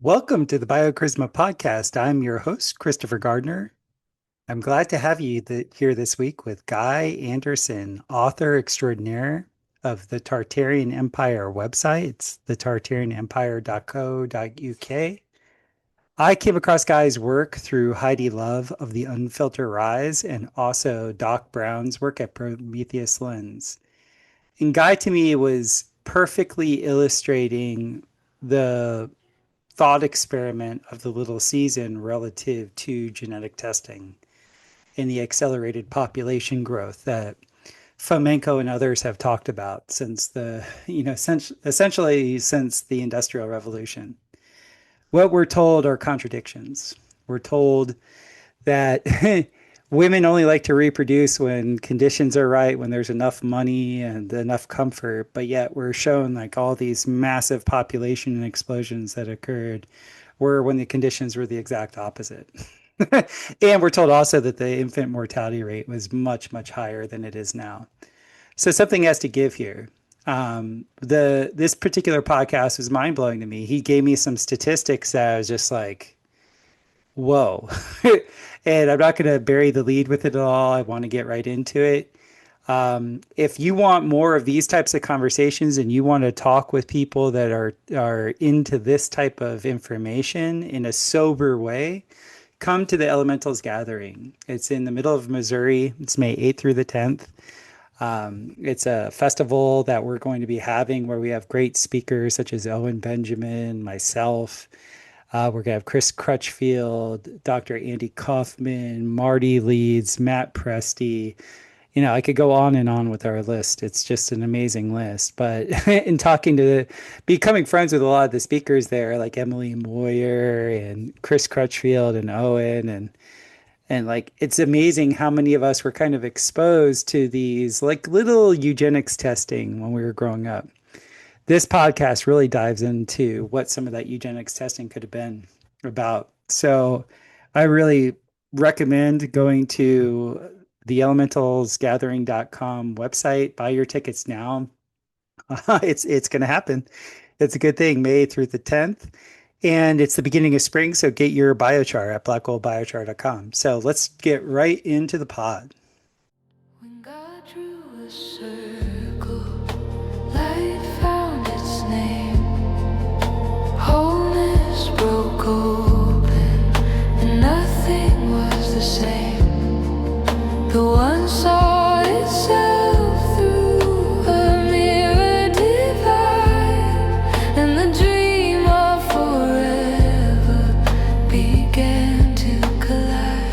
Welcome to the BioCharisma podcast. I'm your host, Christopher Gardner. I'm glad to have you here this week with Guy Anderson, author extraordinaire of the Tartarian Empire website. It's thetartarianempire.co.uk. I came across Guy's work through Heidi Love of The Unfiltered Rise and also Doc Brown's work at Prometheus Lens. And Guy to me was perfectly illustrating the thought experiment of the little season relative to genetic testing and the accelerated population growth that Fomenko and others have talked about since essentially since the Industrial Revolution. What we're told are contradictions. We're told that women only like to reproduce when conditions are right, when there's enough money and enough comfort, but yet we're shown like all these massive population explosions that occurred were when the conditions were the exact opposite. And we're told also that the infant mortality rate was much, much higher than it is now. So something has to give here. The This particular podcast was mind blowing to me. He gave me some statistics that I was just like, whoa. And I'm not going to bury the lead with it at all. I want to get right into it. If you want more of these types of conversations and you want to talk with people that are into this type of information in a sober way, come to the Elementals Gathering. It's in the middle of Missouri. It's May 8th through the 10th. It's a festival that we're going to be having where we have great speakers such as Owen Benjamin, myself. We're going to have Chris Crutchfield, Dr. Andy Kaufman, Marty Leeds, Matt Presti. You know, I could go on and on with our list. It's just an amazing list. But in becoming friends with a lot of the speakers there, like Emily Moyer and Chris Crutchfield and Owen, and like it's amazing how many of us were kind of exposed to these like little eugenics testing when we were growing up. This podcast really dives into what some of that eugenics testing could have been about. So I really recommend going to the elementalsgathering.com website. Buy your tickets now. It's going to happen. It's a good thing, May through the 10th. And it's the beginning of spring, so get your biochar at blackgoldbiochar.com. So let's get right into the pod. When God drew a circle, light found its name. Wholeness broke open, and nothing was the same. The one saw itself through a mirror divine, and the dream of forever began to collide.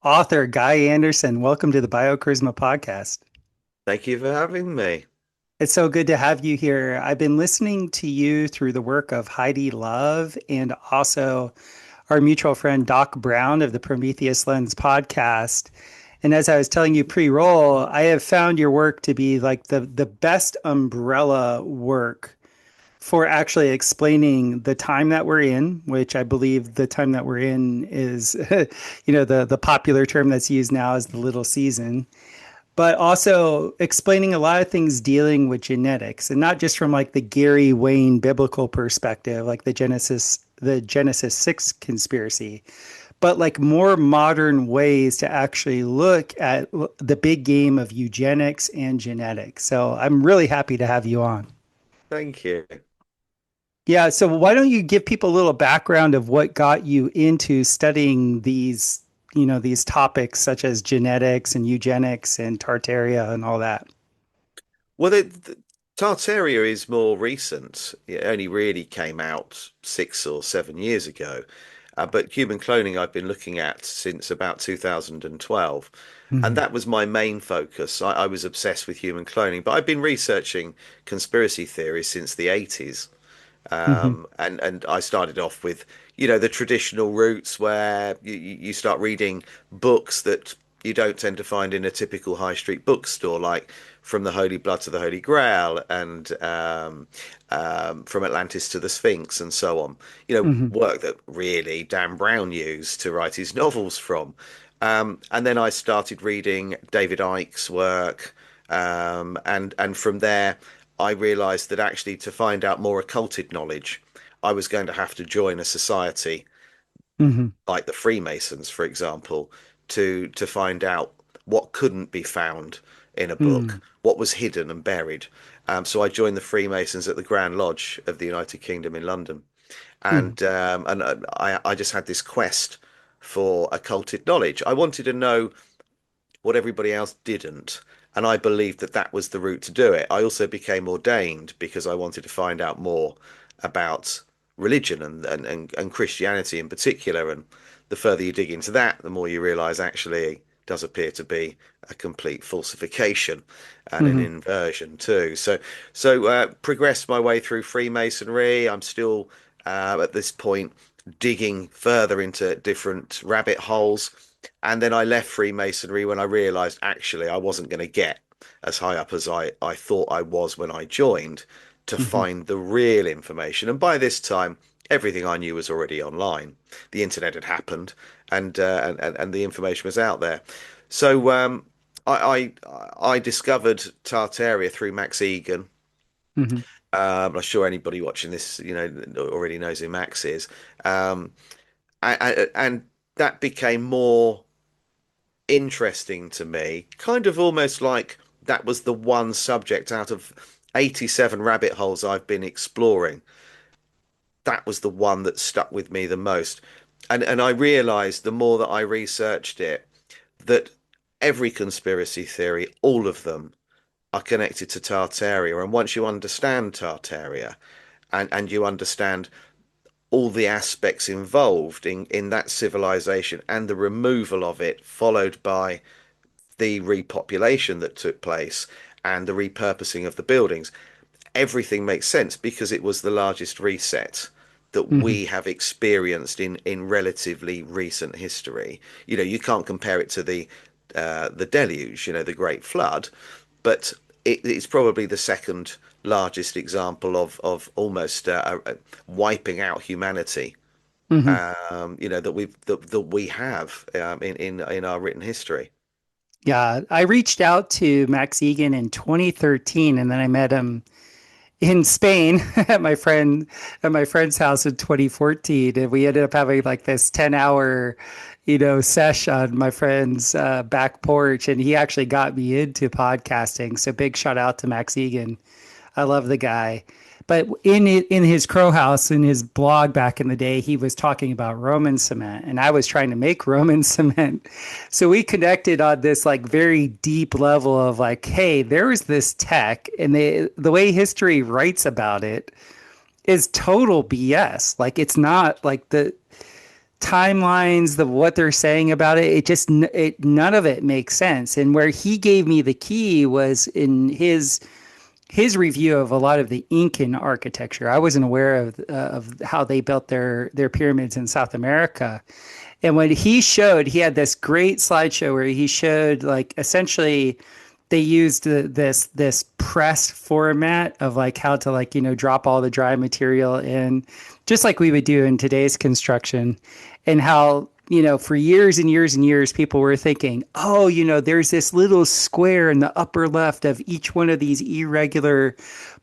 Author Guy Anderson, welcome to the BioCharisma podcast. Thank you for having me. It's so good to have you here. I've been listening to you through the work of Heidi Love and also our mutual friend Doc Brown of the Prometheus Lens podcast. And as I was telling you pre-roll, I have found your work to be like the best umbrella work for actually explaining the time that we're in, which I believe the time that we're in is, the popular term that's used now is the little season, but also explaining a lot of things dealing with genetics and not just from like the Gary Wayne biblical perspective, like the Genesis 6 conspiracy, but like more modern ways to actually look at the big game of eugenics and genetics. So I'm really happy to have you on. Thank you. Yeah, so why don't you give people a little background of what got you into studying these topics such as genetics and eugenics and Tartaria and all that? Well, Tartaria is more recent. It only really came out 6 or 7 years ago. But human cloning I've been looking at since about 2012. And Mhm. that was my main focus. I was obsessed with human cloning, but I've been researching conspiracy theories since the 80s. Mhm. And I started off with, the traditional routes where you start reading books that you don't tend to find in a typical high street bookstore, like From the Holy Blood to the Holy Grail and From Atlantis to the Sphinx and so on. Hmm. Work that really Dan Brown used to write his novels from. And then I started reading David Icke's work, and from there I realised that actually to find out more occulted knowledge, I was going to have to join a society Hmm. like the Freemasons, for example, to find out what couldn't be found in a book, Mm. what was hidden and buried. So I joined the Freemasons at the Grand Lodge of the United Kingdom in London, Mm. and I just had this quest for occulted knowledge. I wanted to know what everybody else didn't. And I believed that that was the route to do it. I also became ordained because I wanted to find out more about religion and Christianity in particular. And the further you dig into that, the more you realize actually it does appear to be a complete falsification and an Hmm. inversion too. So progressed my way through Freemasonry. I'm still at this point digging further into different rabbit holes. And then I left Freemasonry when I realized actually I wasn't going to get as high up as I thought I was when I joined to Hmm. find the real information. And by this time, everything I knew was already online. The internet had happened, and the information was out there. So I discovered Tartaria through Max Egan. Hmm. I'm sure anybody watching this, already knows who Max is. And that became more interesting to me, kind of almost like that was the one subject out of 87 rabbit holes I've been exploring. That was the one that stuck with me the most. And I realized the more that I researched it, that every conspiracy theory, all of them, are connected to Tartaria. And once you understand Tartaria and you understand all the aspects involved in that civilization and the removal of it, followed by the repopulation that took place and the repurposing of the buildings, everything makes sense because it was the largest reset that Hmm. we have experienced in relatively recent history. You can't compare it to the deluge, the Great Flood, but it's probably the second largest example of almost wiping out humanity. Hmm. That we have in our written history. Yeah, I reached out to Max Egan in 2013, and then I met him in Spain at my friend's house in 2014, and we ended up having like this 10-hour, sesh on my friend's back porch, and he actually got me into podcasting. So big shout out to Max Egan. I love the guy. But in his Crow House, in his blog back in the day, he was talking about Roman cement, and I was trying to make Roman cement. So we connected on this like very deep level of like, hey, there is this tech, and the way history writes about it is total BS. Like it's not like the timelines, the what they're saying about it. It just none of it makes sense. And where he gave me the key was in his review of a lot of the Incan architecture. I wasn't aware of how they built their pyramids in South America. And when he had this great slideshow where he showed like essentially they used this press format of like how to like drop all the dry material in, just like we would do in today's construction, and how for years and years and years, people were thinking, oh, there's this little square in the upper left of each one of these irregular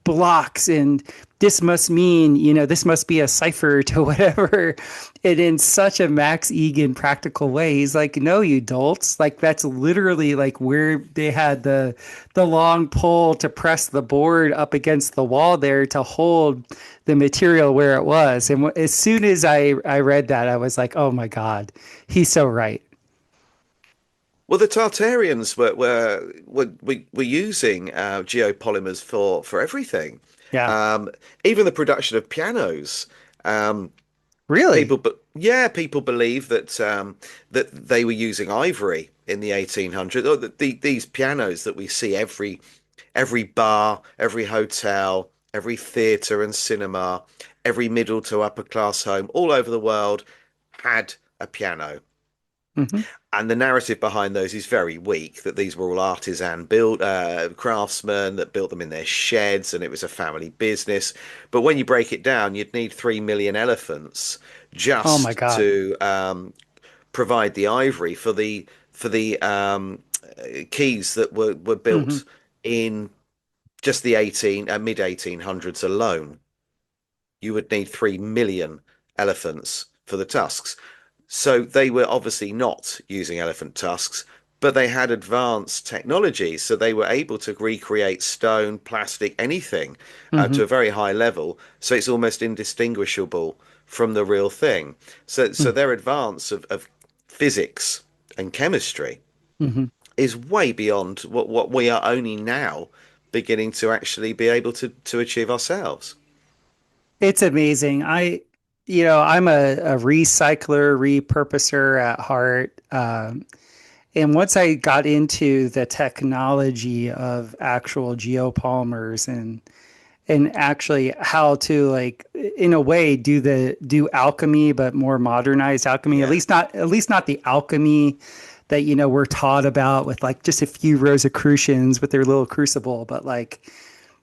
blocks. And this must mean, this must be a cipher to whatever. And in such a Max Egan practical way, he's like, no, you dolts. Like that's literally like where they had the long pole to press the board up against the wall there to hold the material where it was. And as soon as I read that, I was like, oh my God, he's so right. Well, the Tartarians were using geopolymers for everything, Yeah. um, even the production of pianos. Um, Really? but yeah, people believe that they were using ivory in the 1800s. Or that these pianos that we see every bar, every hotel, every theatre and cinema, every middle to upper class home all over the world had a piano. Hmm. And the narrative behind those is very weak, that these were all artisan built craftsmen that built them in their sheds and it was a family business. But when you break it down, you'd need 3 million elephants Oh my just God. to provide the ivory for the keys that were Hmm. built in just the 18 mid 1800s alone. You would need 3 million elephants for the tusks. So they were obviously not using elephant tusks, but they had advanced technology. So they were able to recreate stone, plastic, anything to Hmm. a very high level. So it's almost indistinguishable from the real thing. So their advance of physics and chemistry Hmm. is way beyond what we are only now beginning to actually be able to achieve ourselves. It's amazing. I'm a recycler, repurposer at heart. And once I got into the technology of actual geopolymers and actually how to, like, in a way, do alchemy, but more modernized alchemy, Yeah. at least not the alchemy that, we're taught about with like just a few Rosicrucians with their little crucible, but like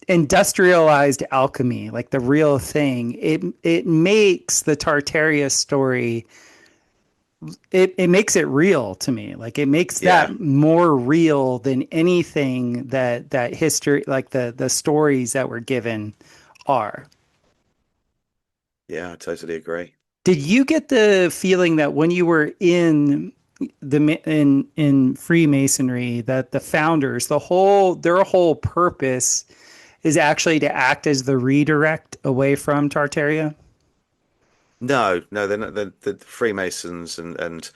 industrialized alchemy, like the real thing. It makes the Tartaria story, it makes it real to me. Like it makes Yeah. that more real than anything that history, like the stories that were given are. Yeah, I totally agree. Did you get the feeling that when you were in Freemasonry, that the founders, their whole purpose is actually to act as the redirect away from Tartaria? No, no, they're not, the Freemasons and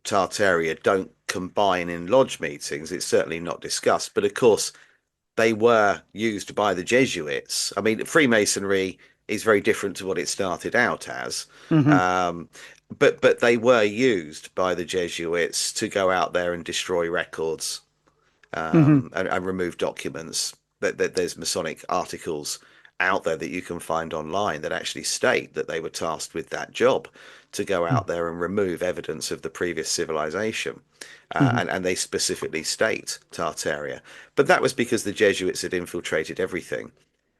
Tartaria don't combine in lodge meetings. It's certainly not discussed, but of course they were used by the Jesuits. I mean, Freemasonry is very different to what it started out as. Hmm. Um, but they were used by the Jesuits to go out there and destroy records Hmm. and remove documents. There's Masonic articles out there that you can find online that actually state that they were tasked with that job to go out there and remove evidence of the previous civilization. Hmm. And they specifically state Tartaria. But that was because the Jesuits had infiltrated everything.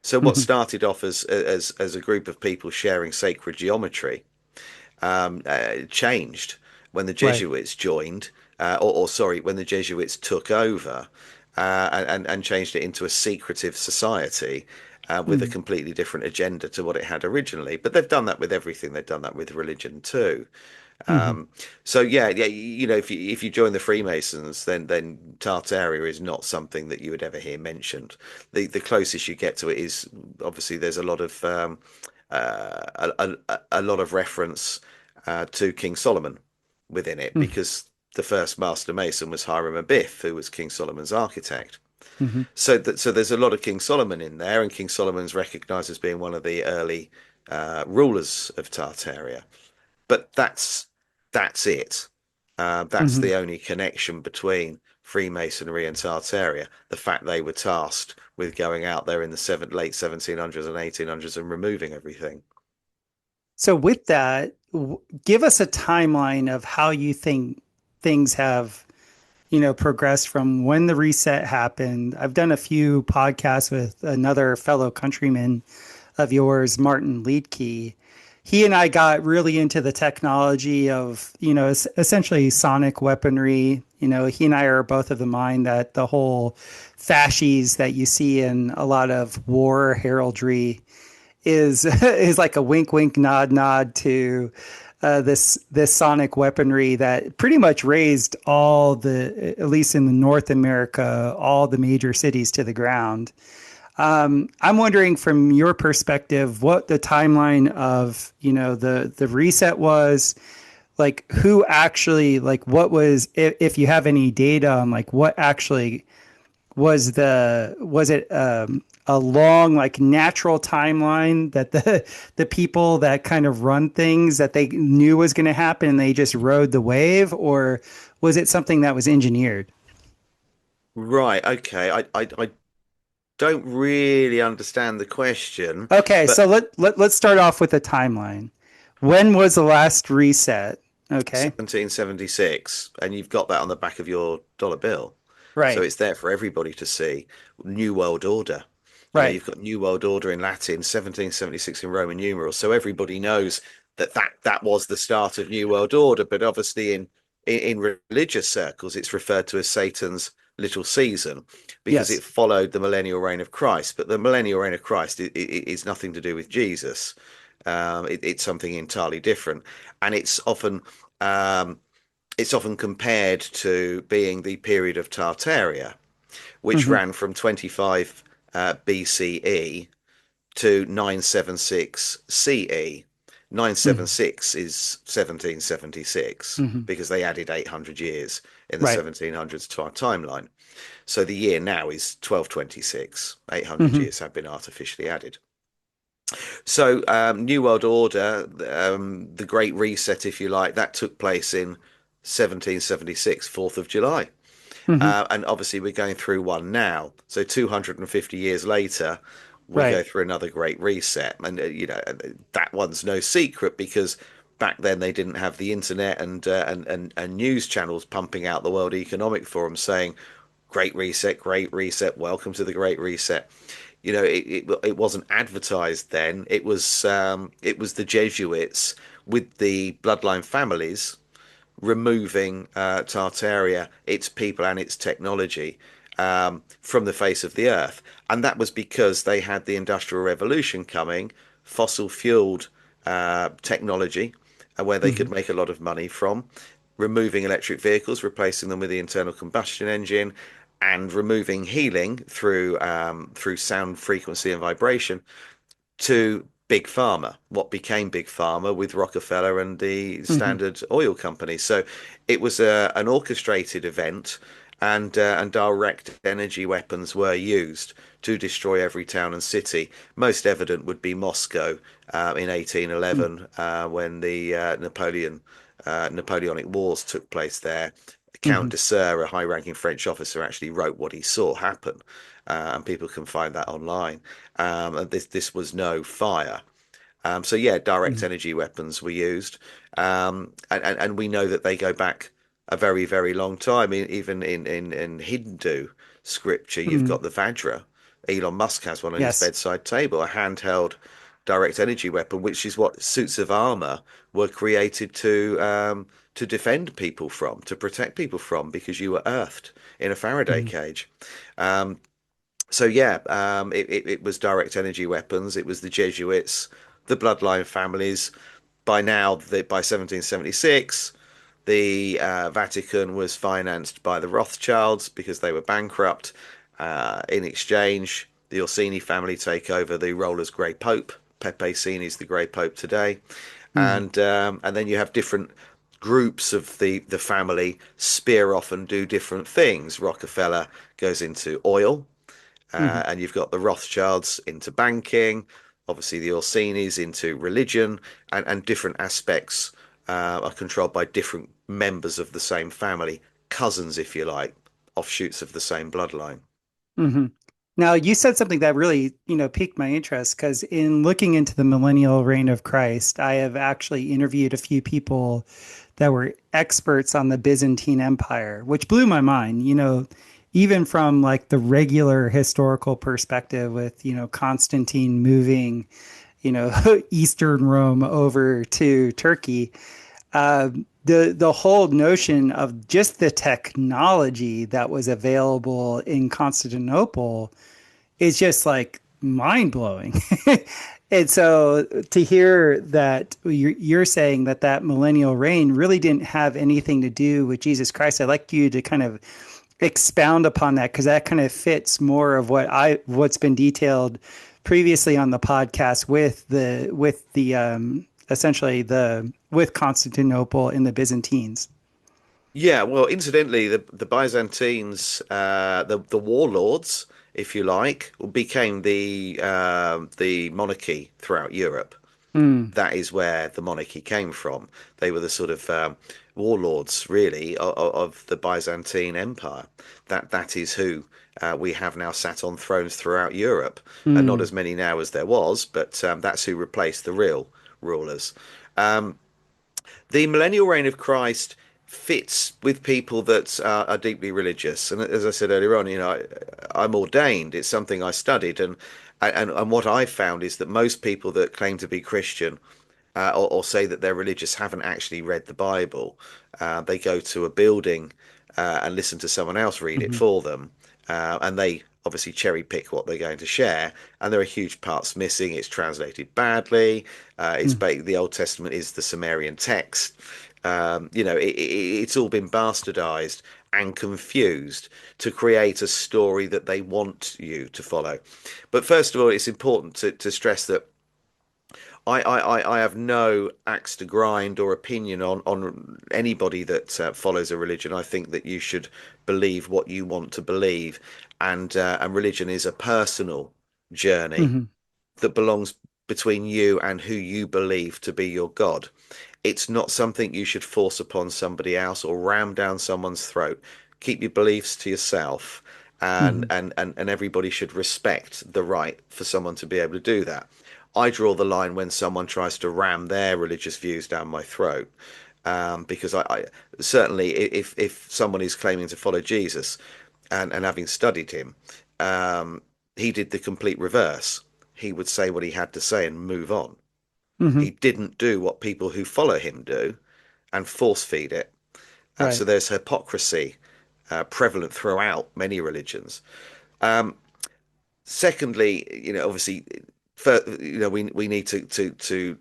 So what Hmm. started off as a group of people sharing sacred geometry changed when the Right. Jesuits joined, or sorry, when the Jesuits took over and changed it into a secretive society with a Mm. completely different agenda to what it had originally. But they've done that with everything. They've done that with religion too. Hmm. So yeah, yeah, if you join the Freemasons, then Tartaria is not something that you would ever hear mentioned. The closest you get to it is obviously there's a lot of a lot of reference to King Solomon within it because the first master mason was Hiram Abiff, who was King Solomon's architect. Hmm. So there's a lot of King Solomon in there, and King Solomon's recognized as being one of the early rulers of Tartaria. But that's it. That's Hmm. the only connection between Freemasonry and Tartaria. The fact they were tasked with going out there in the late 1700s and 1800s and removing everything. So with that, give us a timeline of how you think things have, progressed from when the reset happened. I've done a few podcasts with another fellow countryman of yours, Martin Liedtke. He and I got really into the technology of, essentially sonic weaponry. He and I are both of the mind that the whole fasces that you see in a lot of war heraldry is is like a wink, wink, nod, nod to this sonic weaponry that pretty much raised all the, at least in the North America, all the major cities to the ground. I'm wondering from your perspective what the timeline of, the reset was, like who actually, like what was, if you have any data on like what actually was it a long, like, natural timeline that the people that kind of run things that they knew was going to happen and they just rode the wave, or was it something that was engineered? Right, okay. I don't really understand the question, Okay, so but let's start off with a timeline. When was the last reset? Okay. 1776, and you've got that on the back of your dollar bill. So Right. it's there for everybody to see. New World Order. Right. You've got New World Order in Latin, 1776 in Roman numerals. So everybody knows that was the start of New World Order. But obviously, in religious circles, it's referred to as Satan's little season because it Yes. followed the millennial reign of Christ. But the millennial reign of Christ is nothing to do with Jesus. It's something entirely different, and um, it's often compared to being the period of Tartaria, which Hmm. ran from 25 BCE to 976 CE. Hmm. 976 is 1776 Hmm. because they added 800 years in the Right. 1700s to our timeline. So the year now is 1226. 800 Hmm. years have been artificially added. So, New World Order, the Great Reset, if you like, that took place in 1776, 4th of July. Hmm. And obviously, we're going through one now. So, 250 years later, we go Right. through another Great Reset. And, that one's no secret because back then they didn't have the internet and news channels pumping out the World Economic Forum saying, Great Reset, welcome to the Great Reset. It wasn't advertised then. It was the Jesuits with the bloodline families removing Tartaria, its people and its technology from the face of the earth, and that was because they had the Industrial Revolution coming, fossil fueled technology, where they Hmm. could make a lot of money from, removing electric vehicles, replacing them with the internal combustion engine, and removing healing through sound frequency and vibration to big pharma, what became big pharma with Rockefeller and the Hmm. Standard Oil Company. So it was an orchestrated event, and direct energy weapons were used to destroy every town and city. Most evident would be Moscow in 1811 when the Napoleonic Wars took place there. Count Hmm. de Serre, a high-ranking French officer, actually wrote what he saw happen, and people can find that online. And this was no fire. So yeah, direct Hmm. energy weapons were used, and we know that they go back a very very long time. Even in Hindu scripture, you've Hmm. got the Vajra. Elon Musk has one on his Yes. bedside table, a handheld direct energy weapon, which is what suits of armor were created to defend people from, to protect people from, because you were earthed in a Faraday Hmm. cage. Um, so yeah, it was direct energy weapons. It was the Jesuits, the bloodline families. By now, by 1776, the Vatican was financed by the Rothschilds because they were bankrupt. In exchange, the Orsini family take over the role as Grey Pope. Pepe Sini is the Grey Pope today, Hmm. and then you have different groups of the family spear off and do different things. Rockefeller goes into oil, Hmm. and you've got the Rothschilds into banking, obviously the Orsinis into religion, and different aspects are controlled by different members of the same family, cousins, if you like, offshoots of the same bloodline. Hmm. Now, you said something that really, piqued my interest because in looking into the millennial reign of Christ, I have actually interviewed a few people that were experts on the Byzantine Empire, which blew my mind, even from like the regular historical perspective with, Constantine moving, Eastern Rome over to Turkey. The whole notion of just the technology that was available in Constantinople is just like mind blowing. And so to hear that you're saying that that millennial reign really didn't have anything to do with Jesus Christ, I'd like you to kind of expound upon that because that kind of fits more of what's been detailed previously on the podcast with the essentially the with Constantinople and the Byzantines. Yeah, well, incidentally, the Byzantines, the warlords, if you like, became the monarchy throughout Europe. Mm, That is where the monarchy came from. They were the sort of warlords, really, of the Byzantine Empire. That is who we have now sat on thrones throughout Europe, and not mm, as many now as there was, but that's who replaced the real rulers. Um, The millennial reign of Christ fits with people that are deeply religious. And as I said earlier on, I'm ordained. It's something I studied, and what I've found is that most people that claim to be Christian or say that they're religious haven't actually read the Bible. They go to a building and listen to someone else read it Hmm. for them, and they obviously cherry pick what they're going to share. And there are huge parts missing. It's translated badly. The Old Testament is the Sumerian text. It's all been bastardized and confused to create a story that they want you to follow. But first of all, it's important to stress that I have no axe to grind or opinion on anybody that follows a religion. I think that you should believe what you want to believe, and religion is a personal journey Hmm. that belongs between you and who you believe to be your God. It's not something you should force upon somebody else or ram down someone's throat. Keep your beliefs to yourself, and Hmm. everybody should respect the right for someone to be able to do that. I draw the line when someone tries to ram their religious views down my throat, because I certainly, if someone is claiming to follow Jesus and having studied him, um, he did the complete reverse. He would say what he had to say and move on. Hmm. He didn't do what people who follow him do and force feed it. So Right. there's hypocrisy prevalent throughout many religions. Um, Secondly, obviously, we need to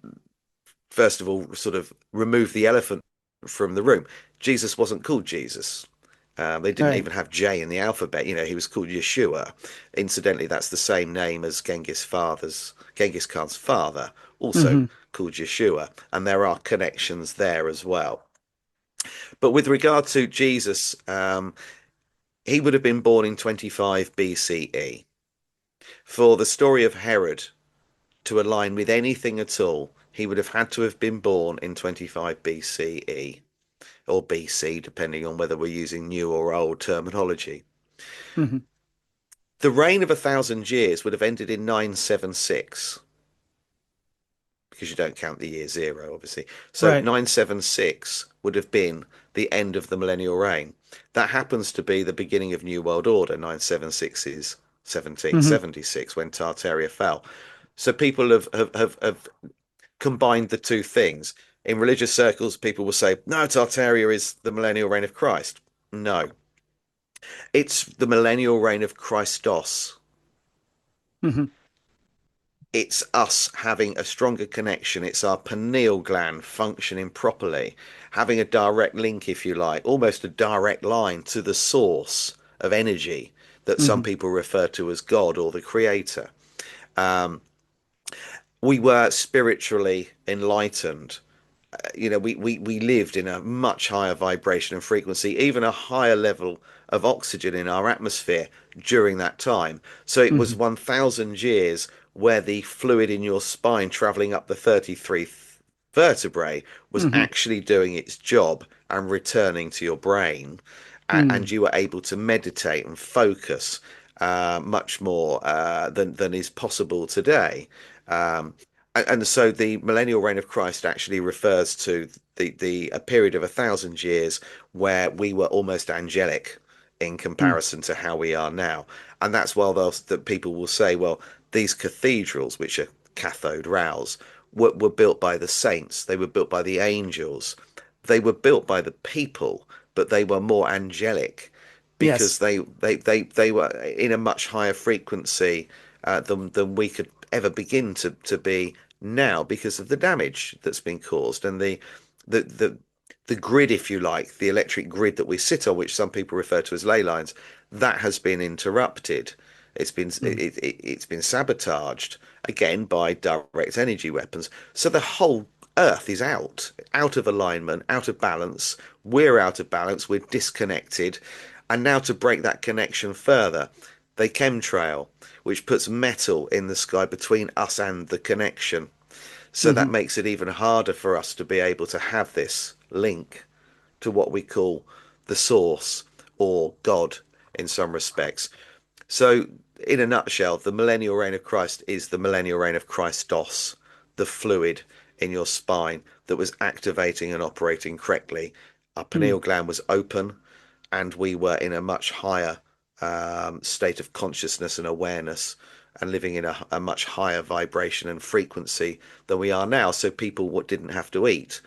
first of all sort of remove the elephant from the room. Jesus wasn't called Jesus. They didn't Right. even have J in the alphabet. He was called Yeshua. Incidentally, that's the same name as Genghis Khan's father, also Hmm. called Yeshua, and there are connections there as well. But with regard to Jesus, he would have been born in 25 BCE. For the story of Herod to align with anything at all, he would have had to have been born in 25 BCE or BC, depending on whether we're using new or old terminology. Hmm. The reign of 1,000 years would have ended in 976 because you don't count the year zero, obviously. So Right. 976 would have been the end of the millennial reign. That happens to be the beginning of New World Order. 976 is Hmm. 1776 when Tartaria fell. So people have combined the two things. In religious circles, people will say, no, Tartaria is the millennial reign of Christ. No, it's the millennial reign of Christos. Hmm. It's us having a stronger connection. It's our pineal gland functioning properly, having a direct link, if you like, almost a direct line to the source of energy that some Hmm. people refer to as God or the creator. Um, we were spiritually enlightened. We lived in a much higher vibration and frequency, even a higher level of oxygen in our atmosphere during that time. So it was Hmm. 1,000 years where the fluid in your spine traveling up the 33 vertebrae was Hmm. actually doing its job and returning to your brain. And Hmm. you were able to meditate and focus much more than is possible today. Um, and so the millennial reign of Christ actually refers to the a period of 1,000 years where we were almost angelic in Hmm. comparison to how we are now. And that's why that people will say, well, these cathedrals, which are cathode rays, were built by the saints. They were built by the angels. They were built by the people, but they were more angelic because Yes. they were in a much higher frequency than we could ever begin to be now because of the damage that's been caused and the the the grid, if you like, the electric grid that we sit on, which some people refer to as ley lines, that has been interrupted. Hmm. It's been sabotaged again by direct energy weapons. So the whole Earth is out of alignment, out of balance. We're out of balance. We're disconnected. And now to break that connection further, they chemtrail, which puts metal in the sky between us and the connection. So that Hmm. makes it even harder for us to be able to have this link to what we call the source or God in some respects. So, in a nutshell, the millennial reign of Christ is the millennial reign of Christos, the fluid in your spine that was activating and operating correctly. Our pineal gland was open, and we were in a much higher state of consciousness and awareness, and living in a much higher vibration and frequency than we are now. So people didn't have to eat.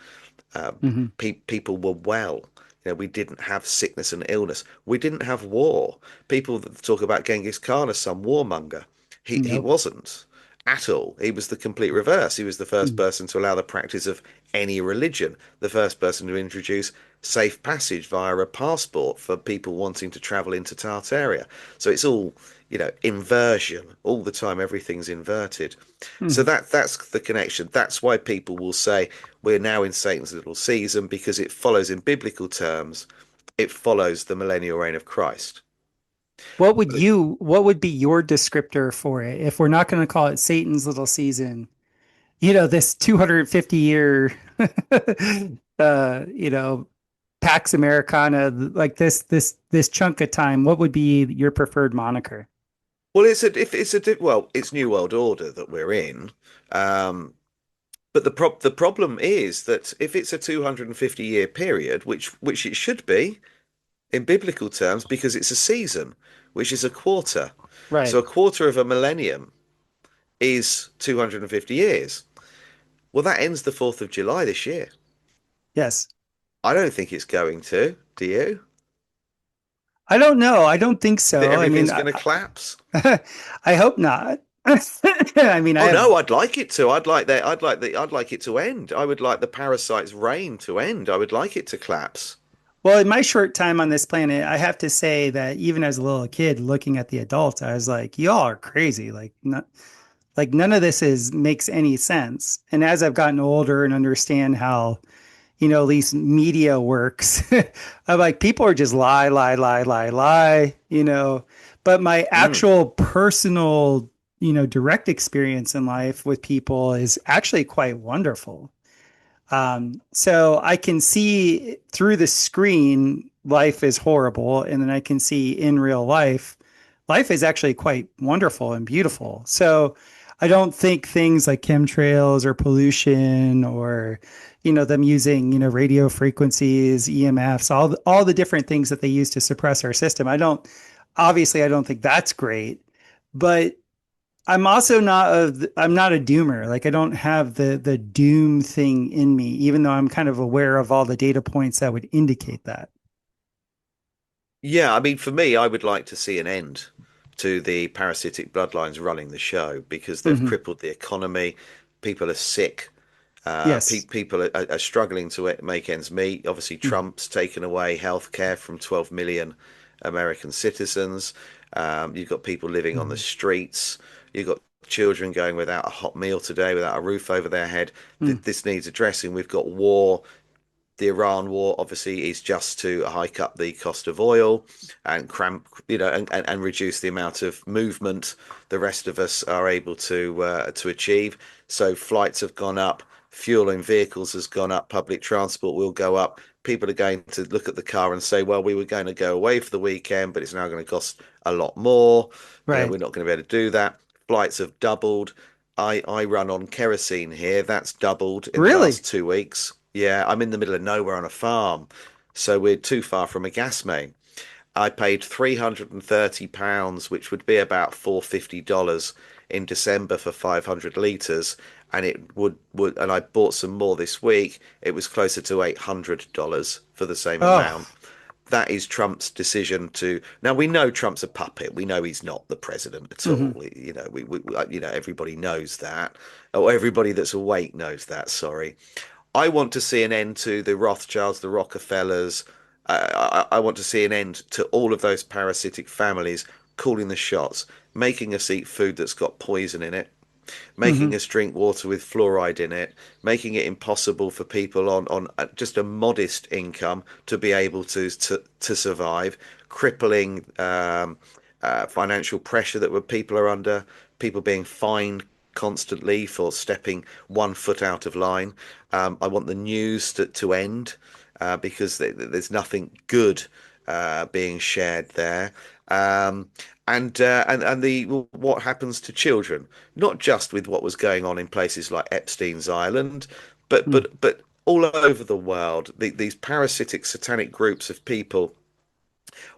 Mm-hmm. People were well. We didn't have sickness and illness. We didn't have war. People that talk about Genghis Khan as some warmonger. He Nope. wasn't at all. He was the complete reverse. He was the first Mm. person to allow the practice of any religion, the first person to introduce safe passage via a passport for people wanting to travel into Tartaria. So it's all, inversion all the time. Everything's inverted. So Mm. that's the connection. That's why people will say we're now in Satan's little season, because it follows, in biblical terms, it follows the millennial reign of Christ. What would be your descriptor for it if we're not going to call it Satan's little season? This 250 year, you know, Pax Americana, like this chunk of time, what would be your preferred moniker? Well, it's New World Order that we're in. Um, but the problem is that if it's a 250-year period, which it should be in biblical terms, because it's a season, which is a quarter. So Right. a quarter of a millennium is 250 years. Well, that ends the 4th of July this year. Yes. I don't think it's going to. Do you? I don't know. I don't think That so. I mean, everything's going to collapse? I hope not. I mean, I Oh have, no, I'd like it to. I'd like it to end. I would like the parasite's reign to end. I would like it to collapse. well, in my short time on this planet, I have to say that even as a little kid looking at the adults, I was like, y'all are crazy. Like none of this is makes any sense. And as I've gotten older and understand how, at least media works, I'm like, people are just lie, lie, lie, lie, lie. But my Mm. actual personal, direct experience in life with people is actually quite wonderful. So I can see through the screen, life is horrible. And then I can see in real life, life is actually quite wonderful and beautiful. So I don't think things like chemtrails or pollution or, them using, radio frequencies, EMFs, all the different things that they use to suppress our system. Obviously, I don't think that's great, but I'm not a doomer. Like I don't have the doom thing in me, even though I'm kind of aware of all the data points that would indicate that. Yeah, I mean, for me, I would like to see an end to the parasitic bloodlines running the show, because they've Hmm. crippled the economy. People are sick. Yes. People are struggling to make ends meet. Obviously, Trump's taken away healthcare from 12 million American citizens. You've got people living on the Mhm. streets. You've got children going without a hot meal today, without a roof over their head. Mm. This needs addressing. We've got war. The Iran war obviously is just to hike up the cost of oil and cramp, and reduce the amount of movement the rest of us are able to achieve. So flights have gone up, fuel in vehicles has gone up, public transport will go up. People are going to look at the car and say, well, we were going to go away for the weekend, but it's now going to cost a lot more. Right. We're not going to be able to do that. Flights have doubled. I run on kerosene here. That's doubled in the Really? last 2 weeks. Yeah, I'm in the middle of nowhere on a farm, so we're too far from a gas main. I paid £330, which would be about $450 in December for 500 litres, and and I bought some more this week. It was closer to $800 for the same amount. Oh. That is Trump's decision to. Now we know Trump's a puppet. We know he's not the president at all. Hmm. Everybody knows that, or everybody that's awake knows that. Sorry. I want to see an end to the Rothschilds, the Rockefellers. I want to see an end to all of those parasitic families calling the shots, making us eat food that's got poison in it, making Hmm. us drink water with fluoride in it, making it impossible for people on just a modest income to be able to survive, crippling financial pressure that people are under, people being fined constantly for stepping 1 foot out of line. I want the news to end, because there's nothing good being shared there. Um, and the what happens to children, not just with what was going on in places like Epstein's Island, Mm. but all over the world, these parasitic satanic groups of people,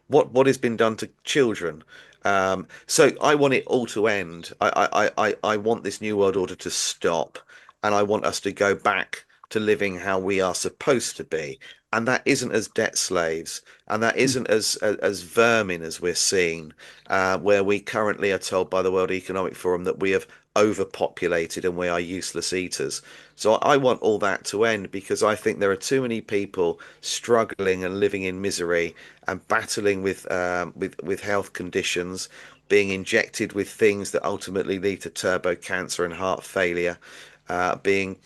what has been done to children. So I want it all to end. I want this new world order to stop, and I want us to go back to living how we are supposed to be. And that isn't as debt slaves, and that isn't as vermin as we're seeing, where we currently are told by the World Economic Forum that we have overpopulated and we are useless eaters. So I want all that to end because I think there are too many people struggling and living in misery and battling with health conditions, being injected with things that ultimately lead to turbo cancer and heart failure, being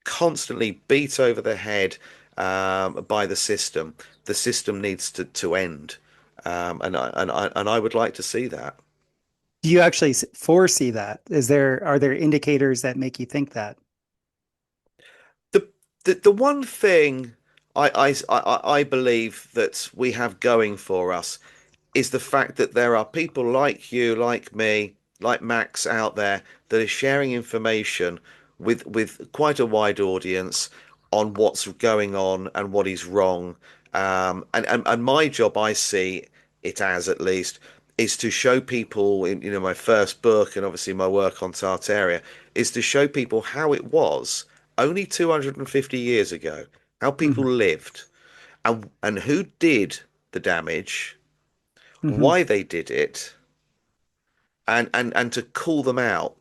constantly beat over the head by the system. The system needs to end, and I would like to see that. Do you actually foresee that? Are there indicators that make you think that? The the one thing I believe that we have going for us is the fact that there are people like you, like me, like Max out there that are sharing information with quite a wide audience on what's going on and what is wrong. And my job, I see it as at least, is to show people in my first book and obviously my work on Tartaria is to show people how it was only 250 years ago, how people Hmm. lived and who did the damage, Hmm. why they did it, and to call them out.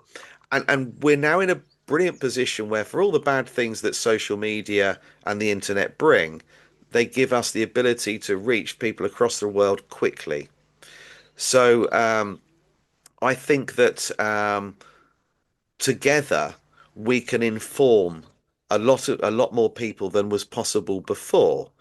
And we're now in a brilliant position where for all the bad things that social media and the internet bring, they give us the ability to reach people across the world quickly. So I think that together we can inform a lot more people than was possible before.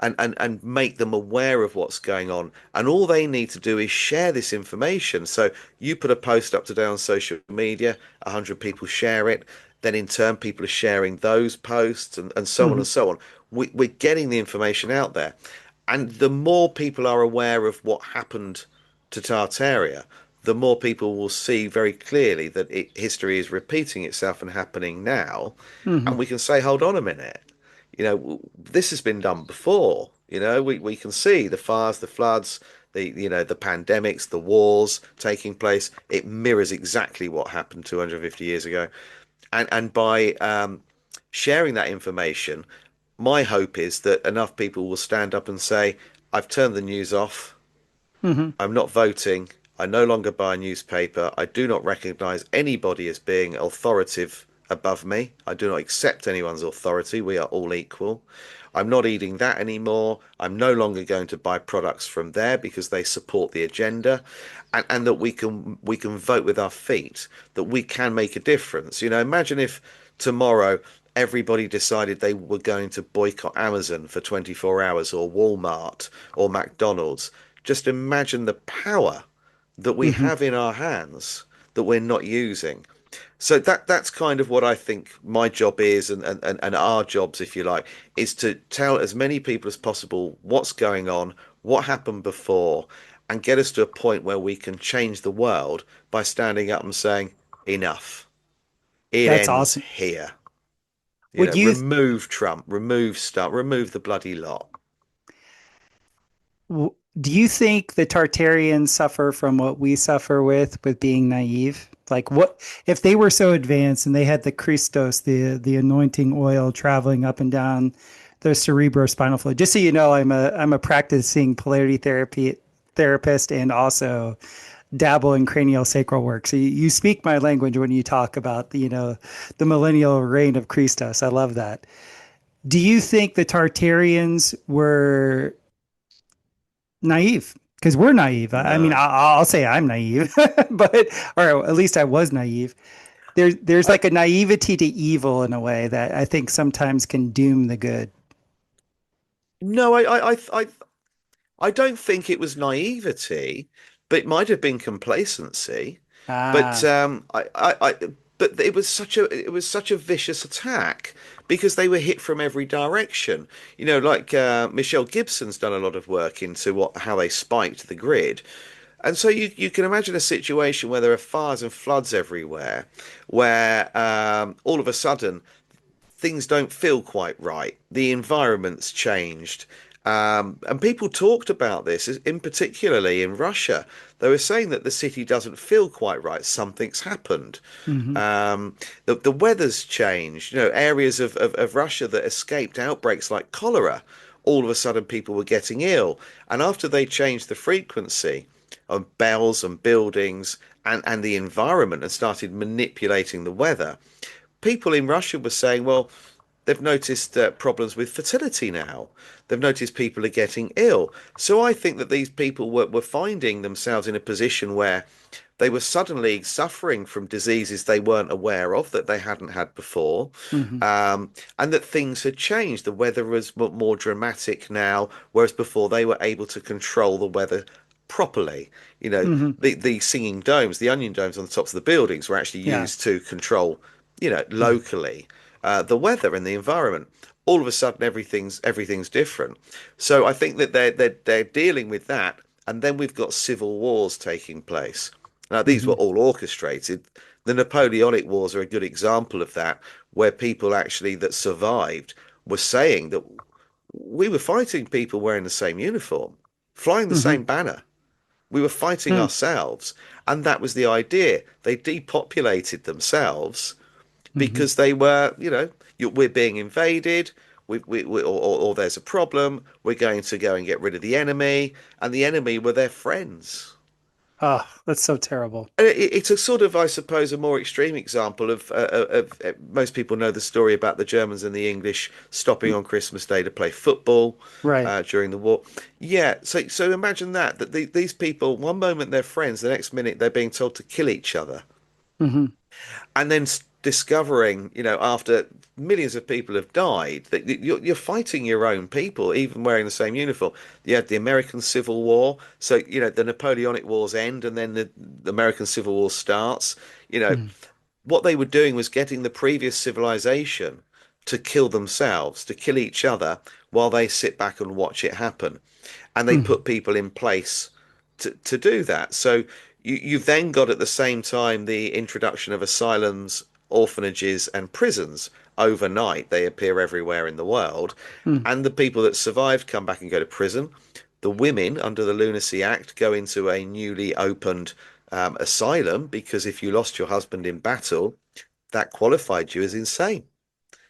And make them aware of what's going on. And all they need to do is share this information. So you put a post up today on social media, 100 people share it. Then in turn, people are sharing those posts and so on Hmm. and so on. We're getting the information out there. And the more people are aware of what happened to Tartaria, the more people will see very clearly that history is repeating itself and happening now. Hmm. And we can say, hold on a minute, this has been done before. We can see the fires, the floods, the pandemics, the wars taking place. It mirrors exactly what happened 250 years ago. And by sharing that information, my hope is that enough people will stand up and say, I've turned the news off. Hmm. I'm not voting. I no longer buy a newspaper. I do not recognize anybody as being authoritative above me. I do not accept anyone's authority. We are all equal. I'm not eating that anymore. I'm no longer going to buy products from there because they support the agenda, and that we can vote with our feet, that we can make a difference. Imagine if tomorrow everybody decided they were going to boycott Amazon for 24 hours or Walmart or McDonald's. Just imagine the power that we Hmm. have in our hands that we're not using. So that's kind of what I think my job is, and our jobs, if you like, is to tell as many people as possible what's going on, what happened before, and get us to a point where we can change the world by standing up and saying, enough. It That's ends awesome. here. Would you Remove Trump, remove stuff, remove the bloody lot. do you think the Tartarians suffer from what we suffer with being naive? Like what if they were so advanced and they had the Christos, the anointing oil traveling up and down the cerebrospinal fluid? Just so you know, I'm a practicing polarity therapy therapist and also dabble in cranial sacral work. So you speak my language when you talk about the millennial reign of Christos. I love that. Do you think the Tartarians were naive? Because we're naive. I mean, No. I'll say I'm naive, but or at least I was naive. There's I like a naivety to evil in a way that I think sometimes can doom the good. no, I don't think it was naivety, but it might have been complacency. But Ah, but it was such a vicious attack because they were hit from every direction. Like Michelle Gibson's done a lot of work into how they spiked the grid. And so you can imagine a situation where there are fires and floods everywhere, where all of a sudden things don't feel quite right. The environment's changed. And people talked about this, in particularly in Russia. They were saying that the city doesn't feel quite right. Something's happened. Hmm. The weather's changed. Areas of Russia that escaped outbreaks like cholera, all of a sudden people were getting ill. And after they changed the frequency of bells and buildings and the environment and started manipulating the weather, people in Russia were saying, well, they've noticed problems with fertility now. They've noticed people are getting ill. So I think that these people were finding themselves in a position where they were suddenly suffering from diseases they weren't aware of, that they hadn't had before, Hmm. and that things had changed. The weather was more dramatic now, whereas before they were able to control the weather properly. Hmm. The singing domes, the onion domes on the tops of the buildings were actually Yeah. used to control, Mhm. locally, the weather and the environment. All of a sudden, everything's different. So I think that they're dealing with that, and then we've got civil wars taking place. Now, these were Hmm. all orchestrated. The Napoleonic Wars are a good example of that, where people actually that survived were saying that we were fighting people wearing the same uniform, flying the Hmm. same banner. We were fighting ourselves. And that was the idea. They depopulated themselves Hmm. because they were, we're being invaded. Or there's a problem. We're going to go and get rid of the enemy. And the enemy were their friends. Oh, that's so terrible. It's a sort of, I suppose, a more extreme example of most people know the story about the Germans and the English stopping on Christmas Day to play football Right. during the war. Yeah, so imagine that these people, one moment they're friends, the next minute they're being told to kill each other, Hmm. and then discovering, after millions of people have died, that you're fighting your own people, even wearing the same uniform. You had the American Civil War, so the Napoleonic Wars end, and then the American Civil War starts. You know, Hmm. what they were doing was getting the previous civilization to kill themselves, to kill each other, while they sit back and watch it happen. And they Hmm. put people in place to do that. So you've then got at the same time the introduction of asylums, orphanages, and prisons overnight. They appear everywhere in the world. Hmm. And the people that survived come back and go to prison. The women under the Lunacy Act go into a newly opened asylum because if you lost your husband in battle, that qualified you as insane.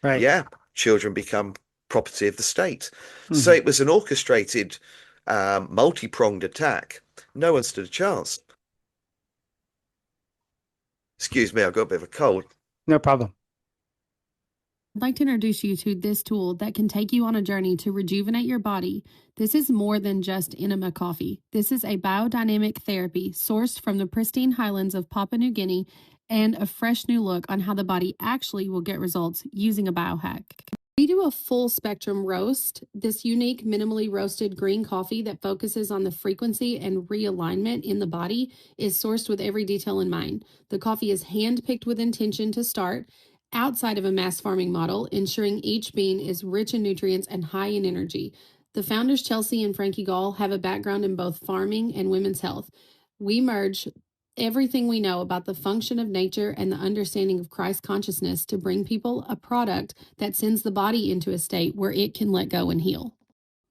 Right. Yeah, children become property of the state. So Hmm. it was an orchestrated, multi-pronged attack. No one stood a chance. Excuse me, I've got a bit of a cold. No problem. I'd like to introduce you to this tool that can take you on a journey to rejuvenate your body. This is more than just enema coffee. This is a biodynamic therapy sourced from the pristine highlands of Papua New Guinea and a fresh new look on how the body actually will get results using a biohack. We do a full spectrum roast. This unique, minimally roasted green coffee that focuses on the frequency and realignment in the body is sourced with every detail in mind. The coffee is hand picked with intention to start outside of a mass farming model, ensuring each bean is rich in nutrients and high in energy. The founders, Chelsea and Frankie Gall, have a background in both farming and women's health. We merge everything we know about the function of nature and the understanding of Christ consciousness to bring people a product that sends the body into a state where it can let go and heal.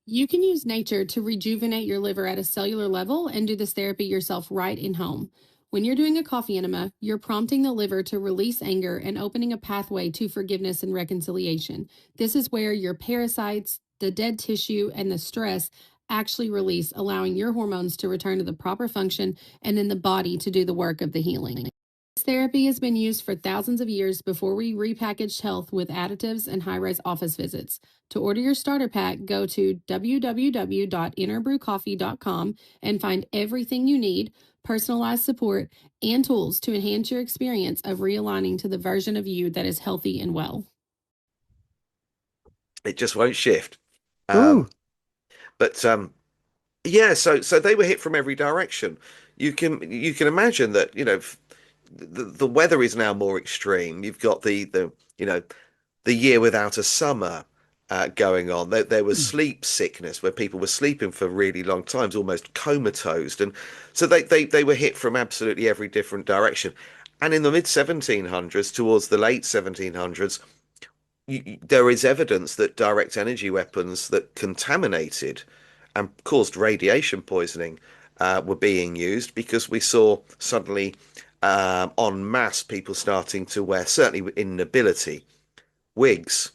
You can use nature to rejuvenate your liver at a cellular level and do this therapy yourself right in home. When you're doing a coffee enema, you're prompting the liver to release anger and opening a pathway to forgiveness and reconciliation. This is where your parasites, the dead tissue, and the stress actually release, allowing your hormones to return to the proper function and then the body to do the work of the healing. This therapy has been used for thousands of years before we repackaged health with additives and high rise office visits. To order your starter pack, go to www.innerbrewcoffee.com and find everything you need, personalized support, and tools to enhance your experience of realigning to the version of you that is healthy and well. It just won't shift. Ooh. Um, but yeah, so they were hit from every direction. You can imagine that, the weather is now more extreme. You've got the the year without a summer going on. There was sleep sickness where people were sleeping for really long times, almost comatose. And so they were hit from absolutely every different direction. And in the mid 1700s, towards the late 1700s, there is evidence that direct energy weapons that contaminated and caused radiation poisoning were being used because we saw suddenly en masse people starting to wear, certainly in nobility, wigs,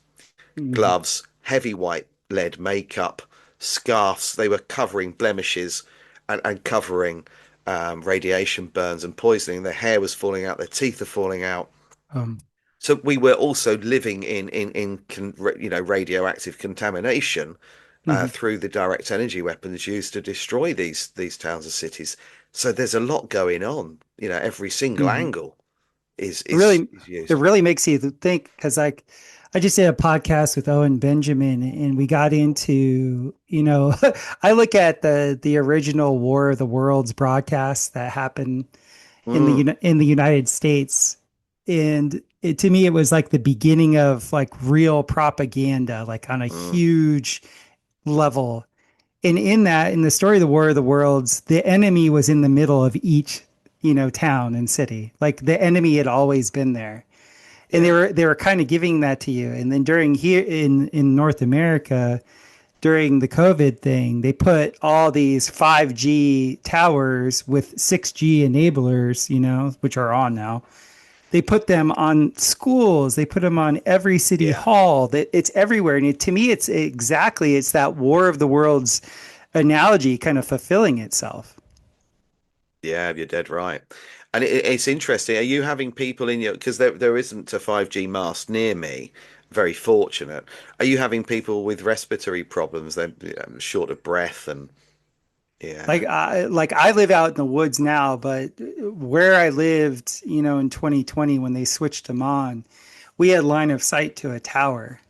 Mhm. gloves, heavy white lead makeup, scarves. They were covering blemishes and covering radiation burns and poisoning. Their hair was falling out, their teeth are falling out. Um, So we were also living in radioactive contamination mhm. through the direct energy weapons used to destroy these towns and cities. So there's a lot going on. Every single Mhm. angle is It is really, is it used. really makes you think because like I just did a podcast with Owen Benjamin and we got into, I look at the original War of the Worlds broadcast that happened Mm, in the United States. And to me, it was like the beginning of like real propaganda, like on a mm, huge level. And in the story of the War of the Worlds, the enemy was in the middle of each, town and city. Like the enemy had always been there. And yeah, they were kind of giving that to you. And then during here in North America, during the COVID thing, they put all these 5G towers with 6G enablers, which are on now. They put them on schools. They put them on every city yeah, hall. That it's everywhere. And to me, it's that War of the Worlds analogy kind of fulfilling itself. yeah. You're dead right. And it's interesting. Are you having people in your because there isn't a 5G mast near me. Very fortunate. Are you having people with respiratory problems? They're short of breath and yeah. Like I live out in the woods now, but where I lived, in 2020 when they switched them on, we had line of sight to a tower.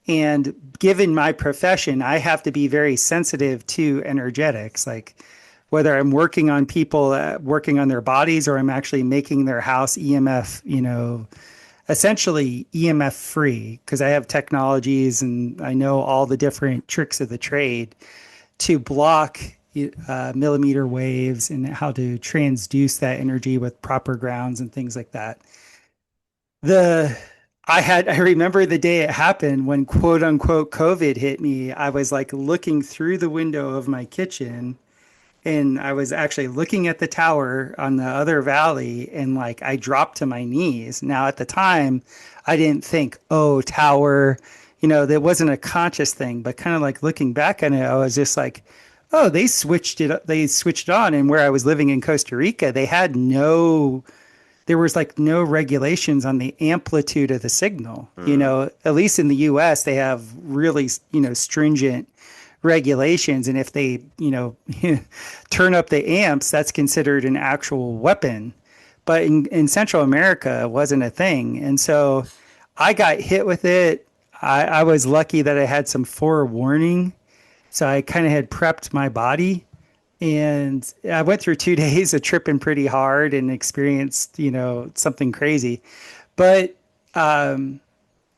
And given my profession, I have to be very sensitive to energetics, like whether I'm working on people working on their bodies or I'm actually making their house EMF, essentially EMF free because I have technologies and I know all the different tricks of the trade to block millimeter waves and how to transduce that energy with proper grounds and things like that. The I remember the day it happened when quote unquote COVID hit me. I was like looking through the window of my kitchen and I was actually looking at the tower on the other valley and like I dropped to my knees. Now at the time, I didn't think, oh, tower, that wasn't a conscious thing, but kind of like looking back on it, I was just like, oh, they switched it on. And where I was living in Costa Rica, there was like no regulations on the amplitude of the signal. Mm, At least in the US, they have really, stringent regulations. And if they, turn up the amps, that's considered an actual weapon. But in Central America, it wasn't a thing. And so I got hit with it. I was lucky that I had some forewarning. So I kind of had prepped my body and I went through 2 days of tripping pretty hard and experienced, something crazy. But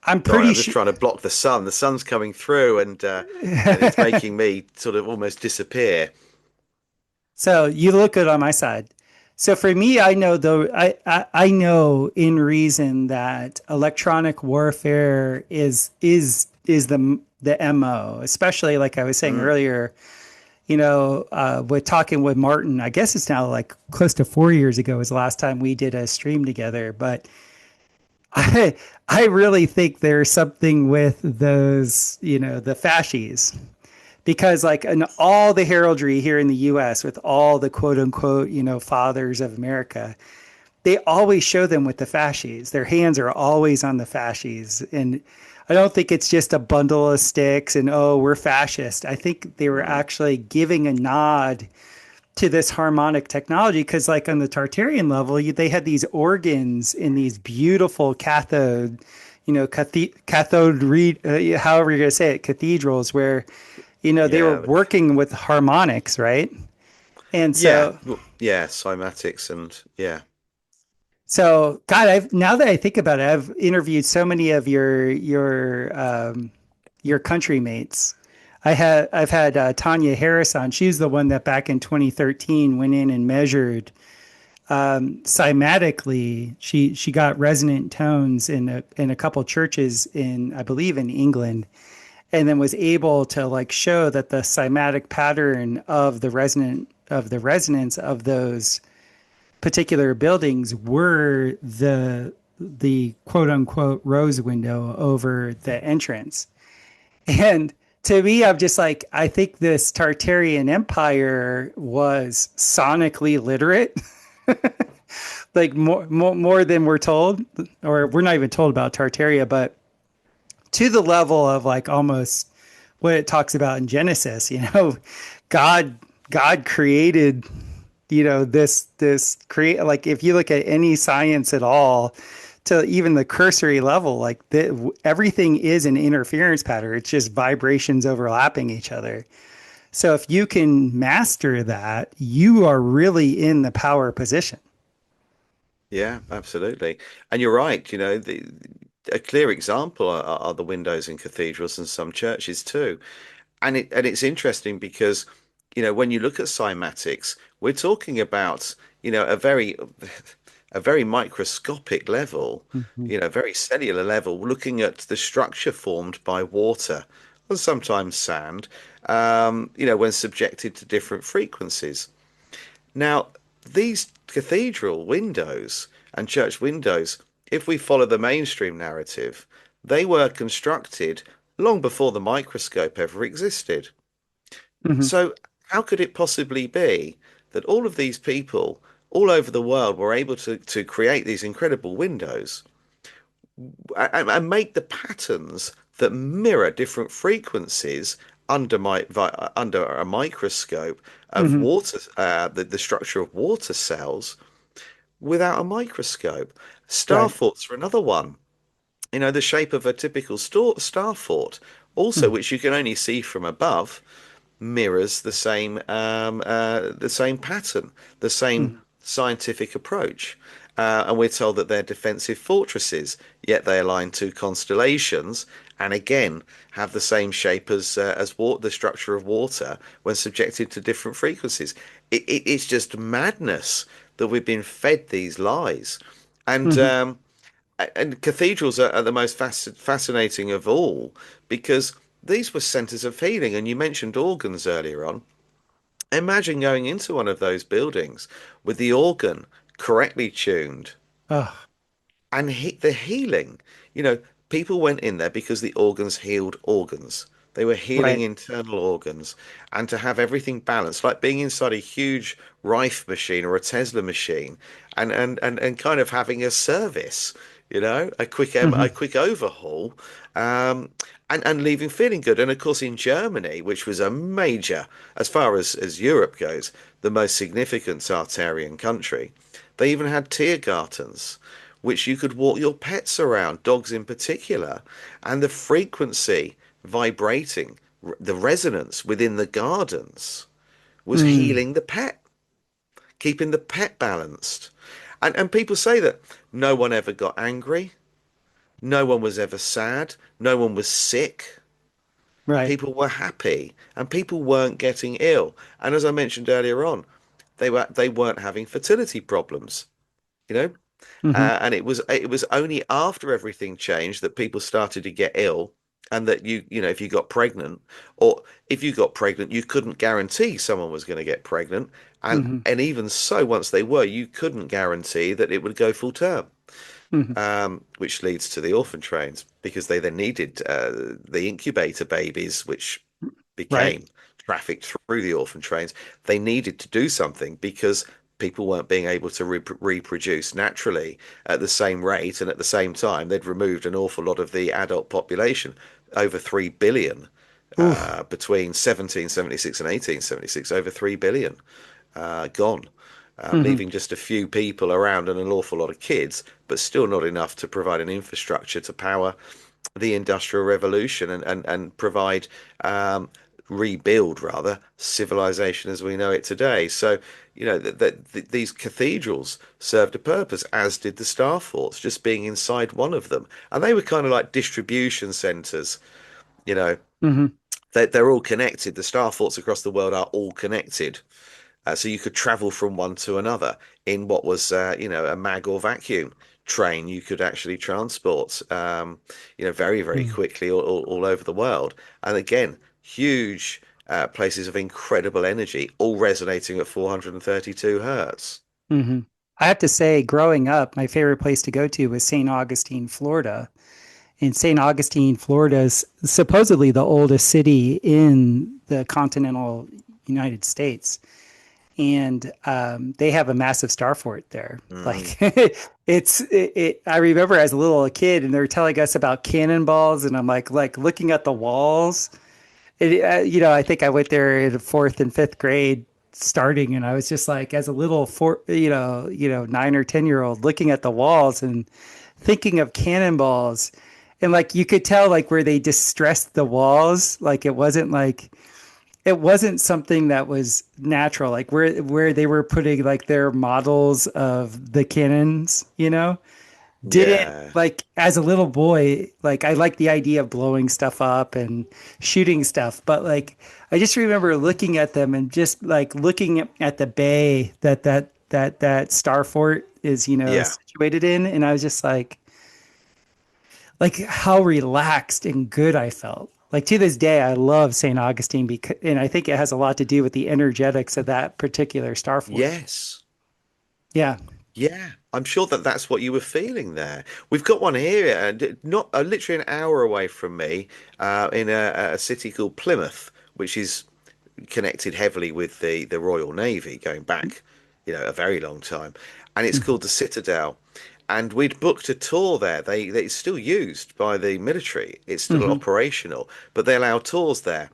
I'm Sorry, pretty I'm just sure. trying to block the sun. The sun's coming through and it's making me sort of almost disappear. So you look good on my side. So for me, I know though I know in reason that electronic warfare is the MO, especially like I was saying Mm, earlier. With talking with Martin, I guess it's now like close to 4 years ago was the last time we did a stream together. But I I really think there's something with those, the fascies because like in all the heraldry here in the US with all the quote unquote, fathers of America, they always show them with the fasces. Their hands are always on the fasces. And I don't think it's just a bundle of sticks and oh, we're fascist. I think they were mm, actually giving a nod to this harmonic technology because like on the Tartarian level, they had these organs in these beautiful cathode, cathode read, however you're going to say it, cathedrals where they were yeah, working with harmonics, right? And yeah, so, yeah. Cymatics and yeah, So, God, I've now that I think about it, I've interviewed so many of your country mates. I've had Tanya Harris on. She's the one that back in 2013 went in and measured cymatically. She got resonant tones in a couple churches in, I believe, in England, and then was able to like show that the cymatic pattern of the resonance of those particular buildings were the quote unquote rose window over the entrance. And to me, I'm just like, I think this Tartarian Empire was sonically literate, like more than we're told, or we're not even told about Tartaria, but to the level of like almost what it talks about in Genesis, God God created, this create, like if you look at any science at all, to even the cursory level, like everything is an interference pattern. It's just vibrations overlapping each other. So if you can master that, you are really in the power position. Yeah, absolutely. And you're right, a clear example are the windows in cathedrals and some churches too. And it's interesting because, when you look at cymatics, we're talking about, a very microscopic level, Mhm. very cellular level, looking at the structure formed by water and sometimes sand, when subjected to different frequencies. Now, these cathedral windows and church windows, if we follow the mainstream narrative, they were constructed long before the microscope ever existed. Mhm. So, how could it possibly be that all of these people all over the world were able to create these incredible windows and make the patterns that mirror different frequencies under a microscope of Mhm. water, the structure of water cells without a microscope? Star Right. forts are another one. The shape of a typical star fort, also, Mhm. which you can only see from above, mirrors the same pattern, the same Mhm. scientific approach. And we're told that they're defensive fortresses, yet they align to constellations, and again have the same shape as the structure of water when subjected to different frequencies. It's just madness that we've been fed these lies, and Mhm. um, and cathedrals are the most fascinating of all because these were centers of healing. And you mentioned organs earlier on. Imagine going into one of those buildings with the organ correctly tuned Oh, and the healing. You know, people went in there because the organs healed organs. They were healing right. internal organs, and to have everything balanced, like being inside a huge Rife machine or a Tesla machine, and kind of having a service, a Mhm. quick overhaul, um, and leaving feeling good. And of course, in Germany, which was a major, as far as Europe goes, the most significant Tartarian country, they even had Tiergartens which you could walk your pets around, dogs in particular, and the frequency vibrating, the resonance within the gardens was Mm. healing the pet, keeping the pet balanced. And people say that no one ever got angry, no one was ever sad, no one was sick. Right. People were happy and people weren't getting ill. And as I mentioned earlier on, they weren't having fertility problems, you know, Mhm. and it was only after everything changed that people started to get ill, and that if you got pregnant, or if you got pregnant, you couldn't guarantee someone was going to get pregnant, Mhm. and even so, once they were, you couldn't guarantee that it would go full term, Mhm. which leads to the orphan trains because they then needed the incubator babies, which Right. became trafficked through the orphan trains. They needed to do something because people weren't being able to reproduce naturally at the same rate, and at the same time they'd removed an awful lot of the adult population, over 3 billion, Oof. between 1776 and 1876, over 3 billion gone, Mhm. leaving just a few people around and an awful lot of kids, but still not enough to provide an infrastructure to power the Industrial Revolution, and provide um, rebuild rather civilization as we know it today. So, these cathedrals served a purpose, as did the star forts, just being inside one of them. And they were kind of like distribution centers, you know, Hmm. they're all connected. The star forts across the world are all connected. So you could travel from one to another in what was, a mag or vacuum train. You could actually transport, very, very quickly all over the world. And again, huge places of incredible energy, all resonating at 432 hertz. Hmm. I have to say, growing up, my favorite place to go to was St. Augustine, Florida. And St. Augustine, Florida is supposedly the oldest city in the continental United States. And they have a massive star fort there. Mm, Like I remember as a little kid, and they were telling us about cannonballs, and I'm like looking at the walls. I think I went there in fourth and fifth grade starting, and I was just like, as a little 9 or 10 year old, looking at the walls and thinking of cannonballs, and like you could tell like where they distressed the walls, like it wasn't something that was natural, like where they were putting like their models of the cannons, didn't yeah. like as a little boy, like I like the idea of blowing stuff up and shooting stuff, but like I just remember looking at them and just like looking at the bay that Star Fort is, Yeah. situated in, and I was just like how relaxed and good I felt. Like to this day, I love St. Augustine because, and I think it has a lot to do with the energetics of that particular Star Fort. Yes. Yeah. Yeah, I'm sure that that's what you were feeling there. We've got one here, and not literally an hour away from me, in a city called Plymouth, which is connected heavily with the Royal Navy, going back, a very long time. And it's called the Citadel. And we'd booked a tour there. It's still used by the military. It's still Hmm. operational, but they allow tours there.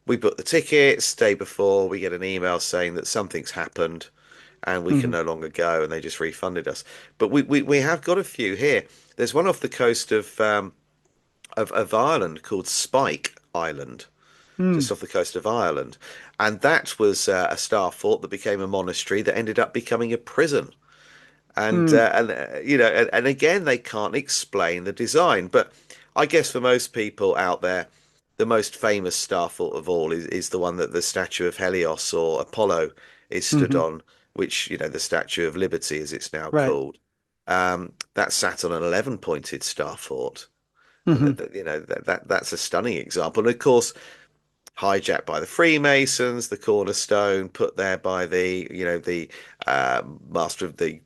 We booked the tickets day before. We get an email saying that something's happened and we can Hmm. no longer go, and they just refunded us. But we have got a few here. There's one off the coast of Ireland called Spike Island, just off the coast of Ireland, and that was a star fort that became a monastery that ended up becoming a prison. And again, they can't explain the design, but I guess for most people out there, the most famous star fort of all is the one that the statue of Helios or Apollo is stood Hmm. on, which, the Statue of Liberty, as it's now Right. called. That sat on an 11-pointed star fort. Hmm. That's a stunning example. And of course, hijacked by the Freemasons, the cornerstone put there by the master of the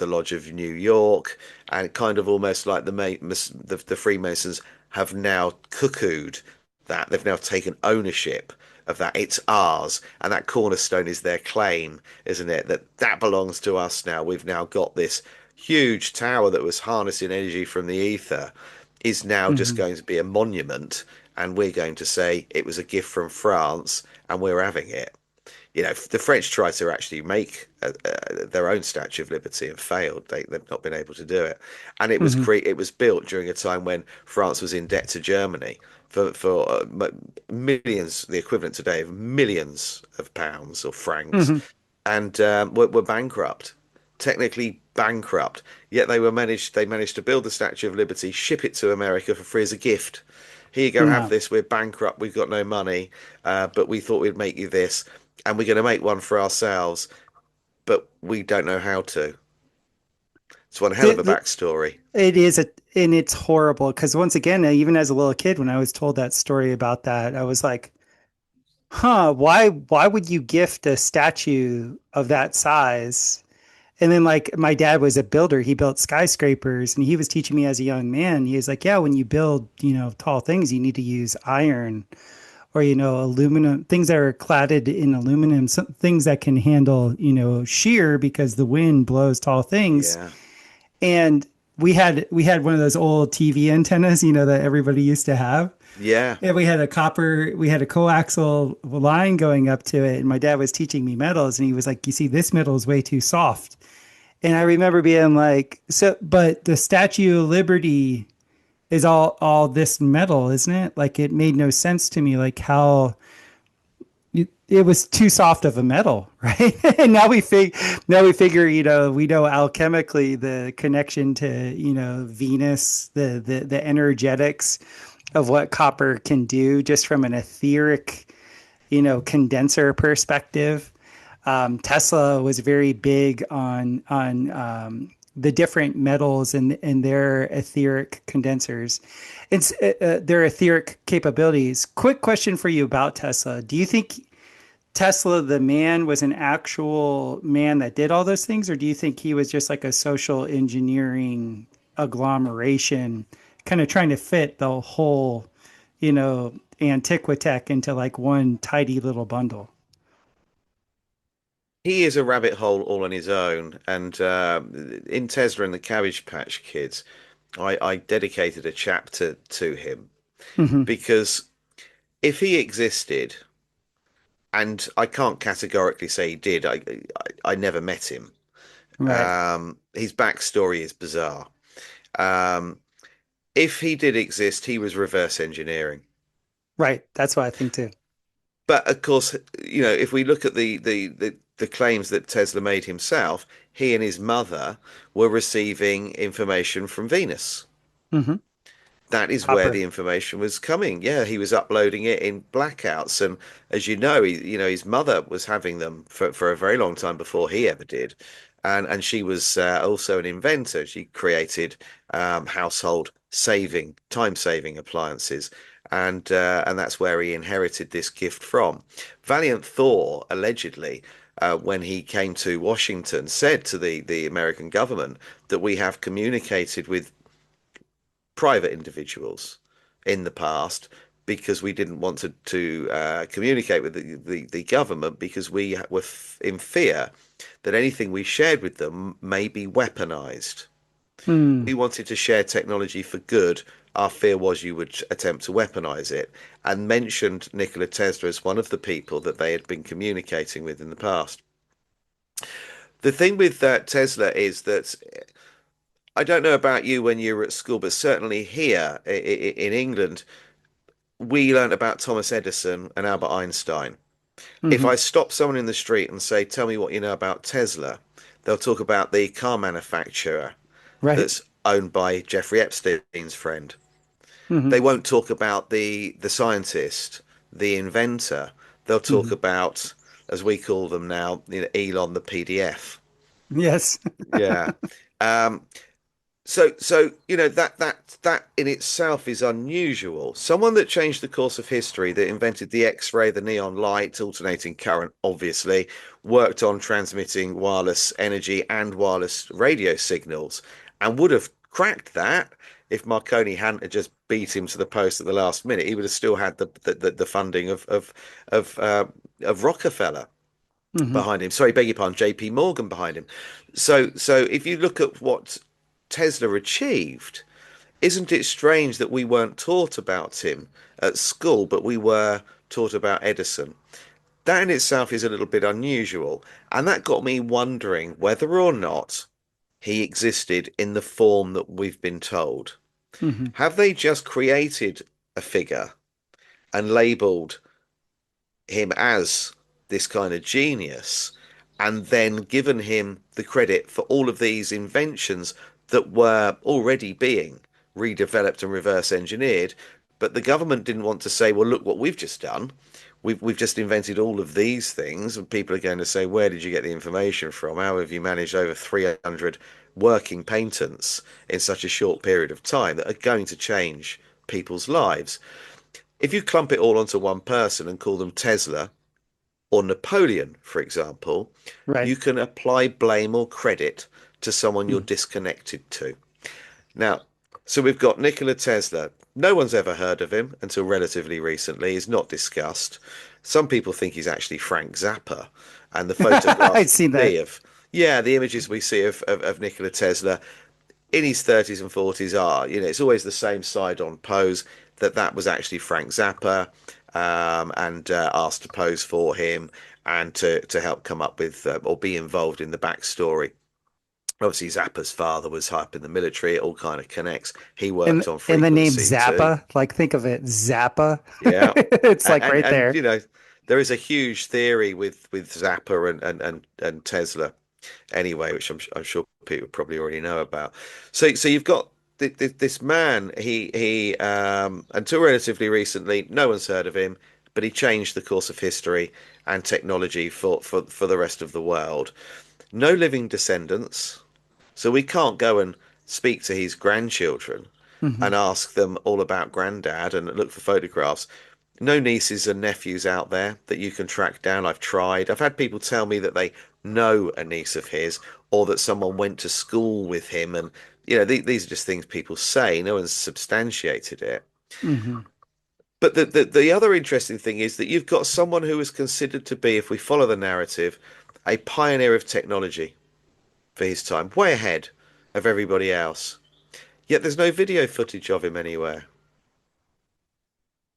Lodge of New York, and kind of almost like the Freemasons have now cuckooed that. They've now taken ownership of that. It's ours, and that cornerstone is their claim, isn't it? That belongs to us now. We've now got this huge tower that was harnessing energy from the ether, is now just Hmm. going to be a monument, and we're going to say it was a gift from France, and we're having it. The French tried to actually make their own Statue of Liberty and failed. They've not been able to do it, and Hmm. it was built during a time when France was in debt to Germany for millions, the equivalent today of millions of pounds or francs, Hmm. and were bankrupt, technically bankrupt. Yet they managed to build the Statue of Liberty, ship it to America for free as a gift. Here you go, have No. this. We're bankrupt. We've got no money, but we thought we'd make you this, and we're going to make one for ourselves, but we don't know how to. It's one hell of a The, backstory. It is and it's horrible because once again, even as a little kid, when I was told that story about that, I was like, "Huh? Why would you gift a statue of that size?" And then, like, my dad was a builder; he built skyscrapers, and he was teaching me as a young man. He was like, "Yeah, when you build, tall things, you need to use iron or aluminum, things that are cladded in aluminum, some things that can handle shear because the wind blows tall things." Yeah, And we had one of those old TV antennas, that everybody used to have. yeah, And we had a coaxial line going up to it. And my dad was teaching me metals, and he was like, "You see, this metal is way too soft." And I remember being like, "So, but the Statue of Liberty is all this metal, isn't it?" Like it made no sense to me, like how it was too soft of a metal, right? And now we figure, we know alchemically the connection to, Venus, the energetics of what copper can do just from an etheric, condenser perspective. Tesla was very big on the different metals and their etheric condensers, it's their etheric capabilities. Quick question for you about Tesla: do you think Tesla, the man, was an actual man that did all those things, or do you think he was just like a social engineering agglomeration, kind of trying to fit the whole, Antiquitech into like one tidy little bundle? He is a rabbit hole all on his own. And in Tesla and the Cabbage Patch Kids, I dedicated a chapter to him Hmm. because if he existed, and I can't categorically say he did, I never met him. Right, His backstory is bizarre. Um, if he did exist, he was reverse engineering. right. That's what I think too. But of course, if we look at the claims that Tesla made himself, he and his mother were receiving information from Venus. Hmm. That is where Copper. the information was coming. Yeah, he was uploading it in blackouts, and as you know, his mother was having them for a very long time before he ever did, and she was also an inventor. She created household saving, time saving appliances, and that's where he inherited this gift from. Valiant Thor allegedly. When he came to Washington, said to the American government that we have communicated with private individuals in the past because we didn't want to communicate with the government because we were in fear that anything we shared with them may be weaponized. Hmm. We wanted to share technology for good. Our fear was you would attempt to weaponize it, and mentioned Nikola Tesla as one of the people that they had been communicating with in the past. The thing with Tesla is that I don't know about you when you were at school, but certainly here in England, we learned about Thomas Edison and Albert Einstein. If Hmm. I stop someone in the street and say, "Tell me what you know about Tesla," they'll talk about the car manufacturer Right. that's owned by Jeffrey Epstein's friend. Hmm. They won't talk about the scientist, the inventor. They'll talk Hmm. about, as we call them now, Elon the PDF. Yes. Yeah. Um, so that in itself is unusual. Someone that changed the course of history, that invented the X-ray, the neon light, alternating current, obviously, worked on transmitting wireless energy and wireless radio signals, and would have cracked that if Marconi hadn't have just beat him to the post at the last minute. He would have still had the funding of Rockefeller Hmm. behind him. Sorry, beg your pardon, J.P. Morgan behind him. So if you look at what Tesla achieved, isn't it strange that we weren't taught about him at school, but we were taught about Edison? That in itself is a little bit unusual, and that got me wondering whether or not he existed in the form that we've been told. Hmm. Have they just created a figure and labeled him as this kind of genius and then given him the credit for all of these inventions that were already being redeveloped and reverse engineered? But the government didn't want to say, well, look what we've just done. We've just invented all of these things, and people are going to say, where did you get the information from? How have you managed over 300 working patents in such a short period of time that are going to change people's lives? If you clump it all onto one person and call them Tesla or Napoleon, for example, Right. you can apply blame or credit to someone you're disconnected to. Now, so we've got Nikola Tesla. No one's ever heard of him until relatively recently. He's not discussed. Some people think he's actually Frank Zappa, and the I've photographs we seen that. see of, yeah, the images we see of Nikola Tesla in his 30s and 40s are, it's always the same side-on pose, that was actually Frank Zappa, and asked to pose for him and to help come up with or be involved in the backstory. Obviously, Zappa's father was high up in the military. It all kind of connects. He And worked on and the name Frequency too. Zappa, like think of it, Zappa. Yeah, It's like right and there. there is a huge theory with Zappa and Tesla anyway, which I'm sure people probably already know about. So you've got this man. He until relatively recently, no one's heard of him, but he changed the course of history and technology for the rest of the world. No living descendants, so we can't go and speak to his grandchildren Hmm. and ask them all about granddad and look for photographs. No nieces and nephews out there that you can track down. I've tried. I've had people tell me that they know a niece of his or that someone went to school with him. And, these are just things people say. No one's substantiated it. Hmm. But the other interesting thing is that you've got someone who is considered to be, if we follow the narrative, a pioneer of technology for his time, way ahead of everybody else. Yet there's no video footage of him anywhere.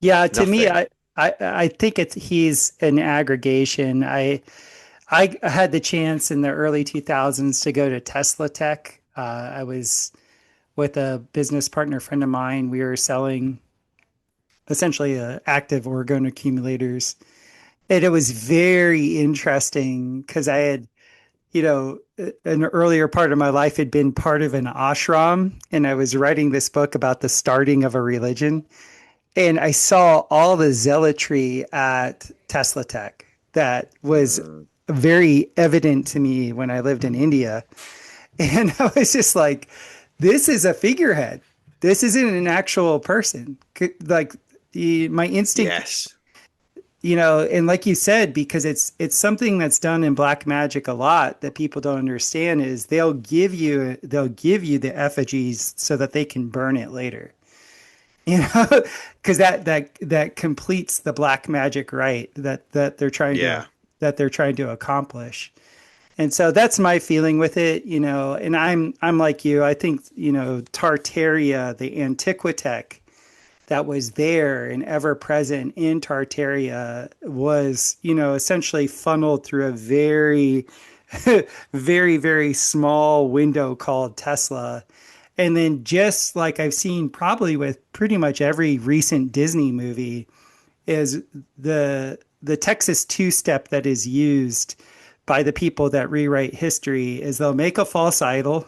Yeah, to me, Nothing. I think he's an aggregation. I had the chance in the early 2000s to go to Tesla Tech. I was with a business partner friend of mine. We were selling essentially active orgone accumulators. And it was very interesting because I had, an earlier part of my life had been part of an ashram, and I was writing this book about the starting of a religion. And I saw all the zealotry at Tesla Tech that was Mm, very evident to me when I lived in India. And I was just like, this is a figurehead. This isn't an actual person. Like my instinct, yes. and like you said, because it's something that's done in black magic a lot that people don't understand is they'll give you the effigies so that they can burn it later. You know, because that completes the black magic rite that they're trying to Yeah. accomplish. And so that's my feeling with it, and I'm like you. I think, Tartaria, the Antiquitech that was there and ever present in Tartaria was, essentially funneled through a very, very, very small window called Tesla. And then just like I've seen probably with pretty much every recent Disney movie is the Texas two-step that is used by the people that rewrite history is they'll make a false idol,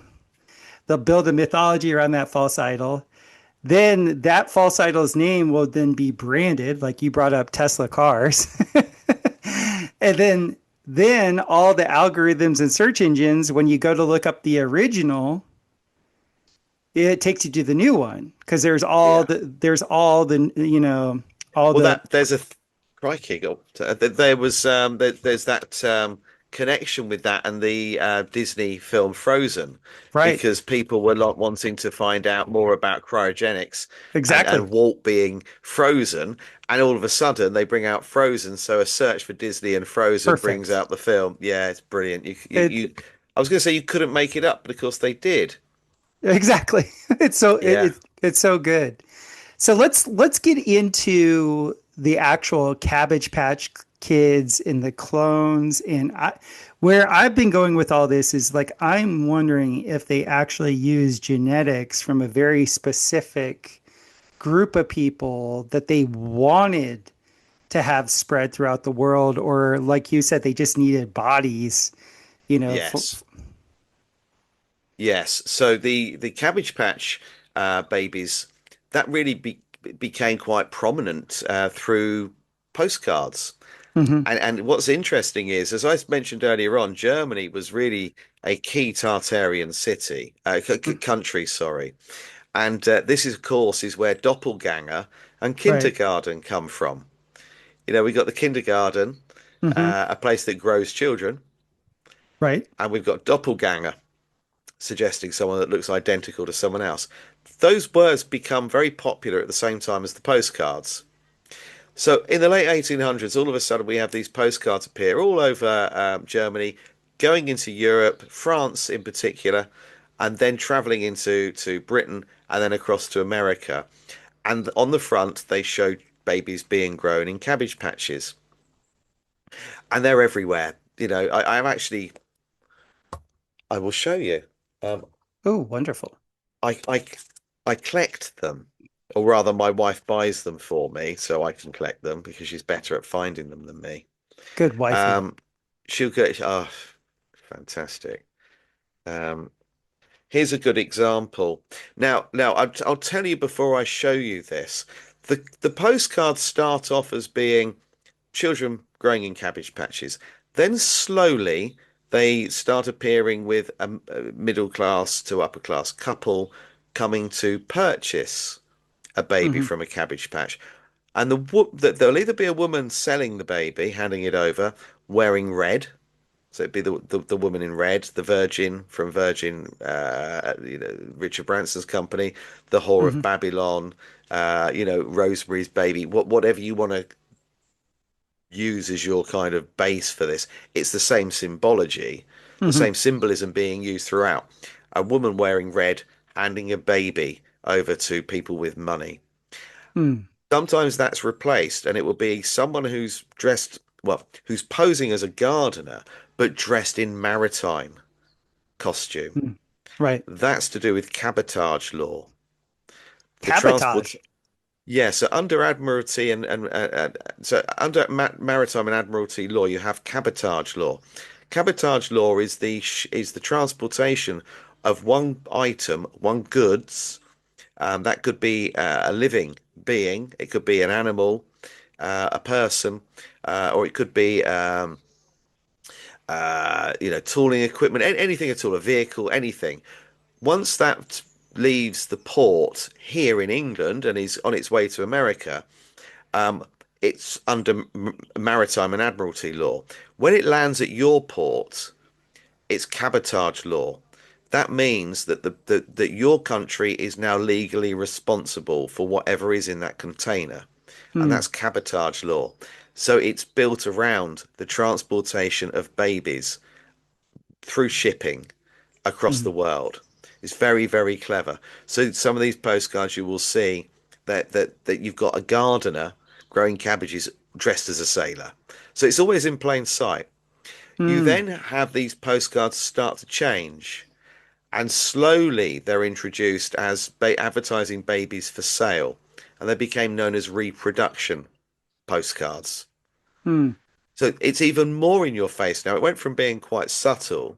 they'll build a mythology around that false idol, then that false idol's name will then be branded, like you brought up Tesla cars. And then all the algorithms and search engines, when you go to look up the original, it takes you to the new one because Yeah. there's all the all Well, the there's a crikey. There was there's that connection with that and the Disney film Frozen, right, because people were like wanting to find out more about cryogenics exactly, and Walt being frozen, and all of a sudden they bring out Frozen. So a search for Disney and Frozen brings perfect, out the film. Yeah, it's brilliant. it I was going to say you couldn't make it up, but of course they did. exactly. It's so Yeah. it's so good. So let's get into the actual Cabbage Patch Kids and the clones. And where I've been going with all this is like I'm wondering if they actually use genetics from a very specific group of people that they wanted to have spread throughout the world, or like you said, they just needed bodies, you know. Yes. Yes. So the Cabbage Patch babies, that really became quite prominent through postcards. Mhm. And what's interesting is, as I mentioned earlier on, Germany was really a key Tartarian city, country, sorry. And this is, of course, is where doppelganger and Right. kindergarten come from. We got the kindergarten, Hmm. a place that grows children, Right. and we've got doppelganger, suggesting someone that looks identical to someone else. Those words become very popular at the same time as the postcards. So in the late 1800s, all of a sudden we have these postcards appear all over Germany, going into Europe, France in particular, and then traveling into Britain and then across to America. And on the front, they show babies being grown in cabbage patches, and they're everywhere. I'm actually, I will show you. Um, Oh, wonderful. I, I, I collect them. or rather, my wife buys them for me so I can collect them because she's better at finding them than me. Good wifey. Um, she'll get, oh, fantastic. Um, Here's a good example. Now I'll tell you before I show you this. The postcards start off as being children growing in cabbage patches. Then slowly they start appearing with a middle class to upper class couple coming to purchase a baby Hmm. from a cabbage patch. And there'll either be a woman selling the baby, handing it over, wearing red. So it'd be the woman in red, the Virgin from Virgin, Richard Branson's company, the Whore of Hmm. Babylon, Rosemary's Baby, whatever you want to use as your kind of base for this. It's the same symbology, the Hmm. same symbolism being used throughout. A woman wearing red handing a baby over to people with money. Mm. Sometimes that's replaced, and it will be someone who's dressed, well, who's posing as a gardener, but dressed in maritime costume. Mm. Right. That's to do with cabotage law. The transport, Cabotage. yeah. So under Admiralty so under maritime and Admiralty law, you have cabotage law. Cabotage law is the transportation of one item, one goods. That could be a living being, it could be an animal, a person, or it could be tooling equipment, anything at all, a vehicle, anything. Once that leaves the port here in England and is on its way to America, um, it's under maritime and admiralty law. When it lands at your port, it's cabotage law. That means that that your country is now legally responsible for whatever is in that container, and Mm. that's cabotage law. So it's built around the transportation of babies through shipping across the Mm. world. It's very, very clever. So some of these postcards you will see that you've got a gardener growing cabbages dressed as a sailor. So it's always in plain sight. You Mm. then have these postcards start to change, and slowly they're introduced as advertising babies for sale, and they became known as reproduction postcards. Mm. So it's even more in your face now. It went from being quite subtle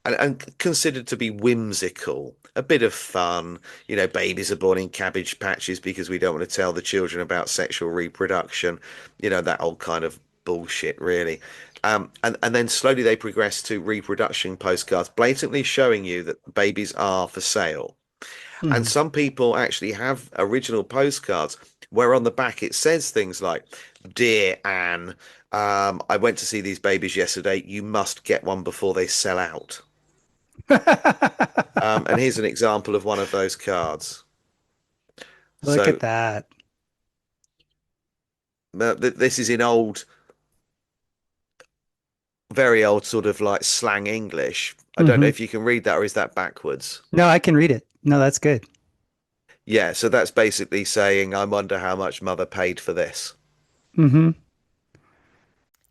and considered to be whimsical, a bit of fun. Babies are born in cabbage patches because we don't want to tell the children about sexual reproduction, that old kind of bullshit, really. And then slowly they progress to reproduction postcards, blatantly showing you that babies are for sale. And Mm. some people actually have original postcards where on the back it says things like, "Dear Anne, I went to see these babies yesterday. You must get one before they sell out." And here's an example of one of those cards. Look So at that. this is in old, very old sort of like slang English. I don't know Hmm. if you can read that or is that backwards? No, I can read it. No, that's good. Yeah, so that's basically saying, I wonder how much mother paid for this. Hmm.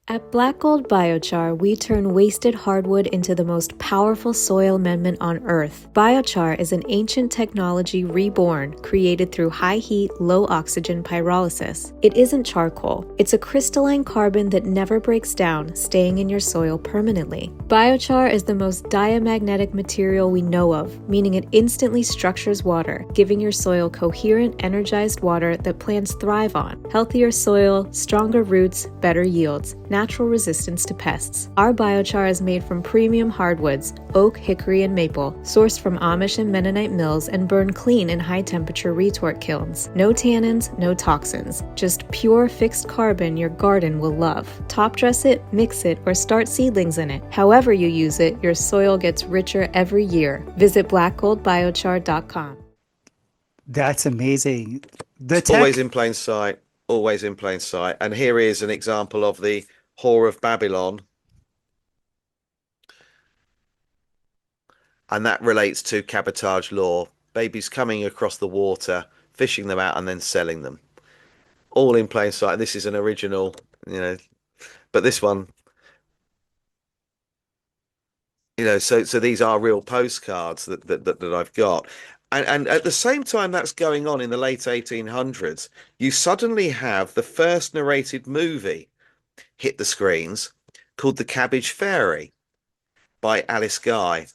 At Black Gold Biochar, we turn wasted hardwood into the most powerful soil amendment on Earth. Biochar is an ancient technology reborn, created through high heat, low oxygen pyrolysis. It isn't charcoal, it's a crystalline carbon that never breaks down, staying in your soil permanently. Biochar is the most diamagnetic material we know of, meaning it instantly structures water, giving your soil coherent, energized water that plants thrive on. Healthier soil, stronger roots, better yields, natural resistance to pests. Our biochar is made from premium hardwoods, oak, hickory, and maple, sourced from Amish and Mennonite mills and burned clean in high-temperature retort kilns. No tannins, no toxins, just pure fixed carbon your garden will love. Top dress it, mix it, or start seedlings in it. However you use it, your soil gets richer every year. Visit blackgoldbiochar.com. That's amazing. The Always tech. in plain sight, always in plain sight. And here is an example of the Whore of Babylon. And that relates to cabotage law, babies coming across the water, fishing them out, and then selling them. All in plain sight. This is an original, but this one, so these are real postcards that I've got. And at the same time that's going on in the late 1800s, you suddenly have the first narrated movie hit the screens called The Cabbage Fairy by Alice Guy.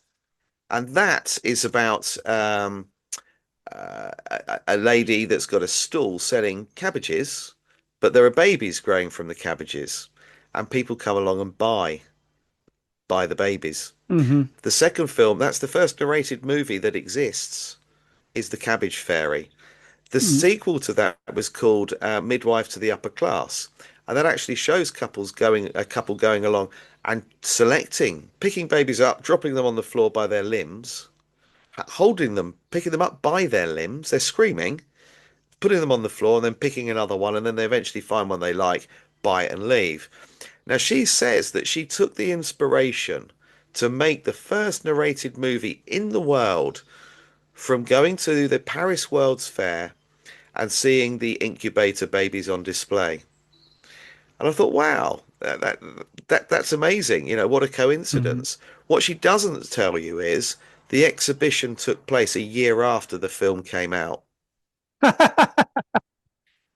And that is about a lady that's got a stall selling cabbages, but there are babies growing from the cabbages, and people come along and buy the babies. Hmm. The second film, that's the first narrated movie that exists, is The Cabbage Fairy. The sequel to that was called Midwife to the Upper Class, and that actually shows a couple going along and picking babies up, dropping them on the floor by their limbs, holding them, picking them up by their limbs. They're screaming, putting them on the floor, and then picking another one, and then they eventually find one they like, buy it, and leave. Now, she says that she took the inspiration to make the first narrated movie in the world from going to the Paris World's Fair and seeing the incubator babies on display. And I thought, wow, that's amazing. You know, what a Hmm. coincidence. What she doesn't tell you is the exhibition took place a year after the film came out.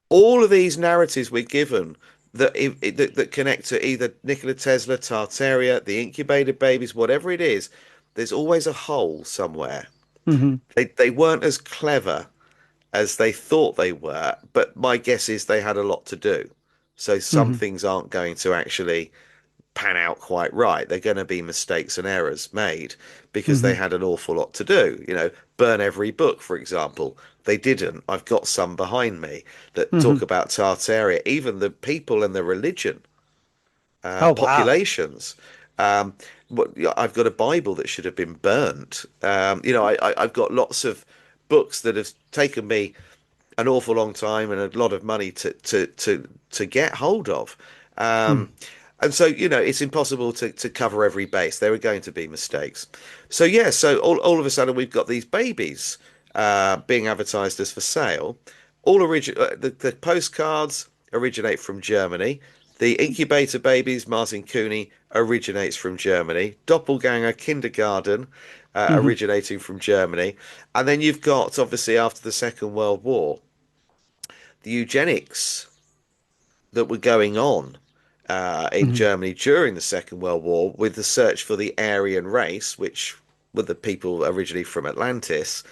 All of these narratives we're given that connect to either Nikola Tesla, Tartaria, the incubator babies, whatever it is, there's always a hole somewhere. Hmm. They weren't as clever as they thought they were, but my guess is they had a lot to do. So some Hmm. things aren't going to actually pan out quite right. They're going to be mistakes and errors made because they Hmm. had an awful lot to do. You know, burn every book, for example. They didn't. I've got some behind me that Hmm. talk about Tartaria, even the people and the religion, Oh, wow. populations. Um, I've got a Bible that should have been burnt. You know, I've got lots of books that have taken me an awful long time and a lot of money to get hold of. Hmm. And so, you know, it's impossible to cover every base. There are going to be mistakes. So yeah, so all of a sudden we've got these babies being advertised as for sale. The postcards originate from Germany. The incubator babies, Martin Cooney, originates from Germany. Doppelganger Kindergarten Hmm. originating from Germany. And then you've got, obviously, after the Second World War, the eugenics that were going on in Hmm. Germany during the Second World War with the search for the Aryan race, which were the people originally from Atlantis.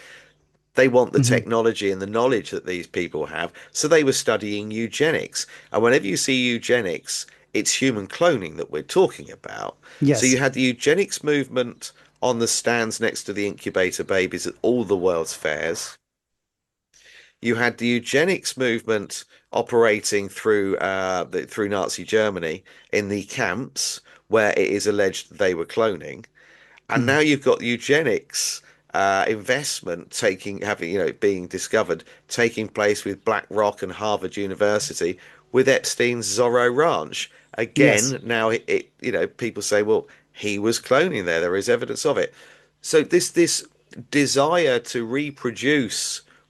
They want the Hmm. technology and the knowledge that these people have. So they were studying eugenics. And whenever you see eugenics, it's human cloning that we're talking about. So you Yes. had the eugenics movement on the stands next to the incubator babies at all the world's fairs. You had the eugenics movement operating through Nazi Germany in the camps where it is alleged they were cloning, and Hmm. now you've got eugenics investment being discovered taking place with BlackRock and Harvard University with Epstein's Zorro Ranch. Yes. Again, now people say, well, he was cloning there. There is evidence of it. So this desire to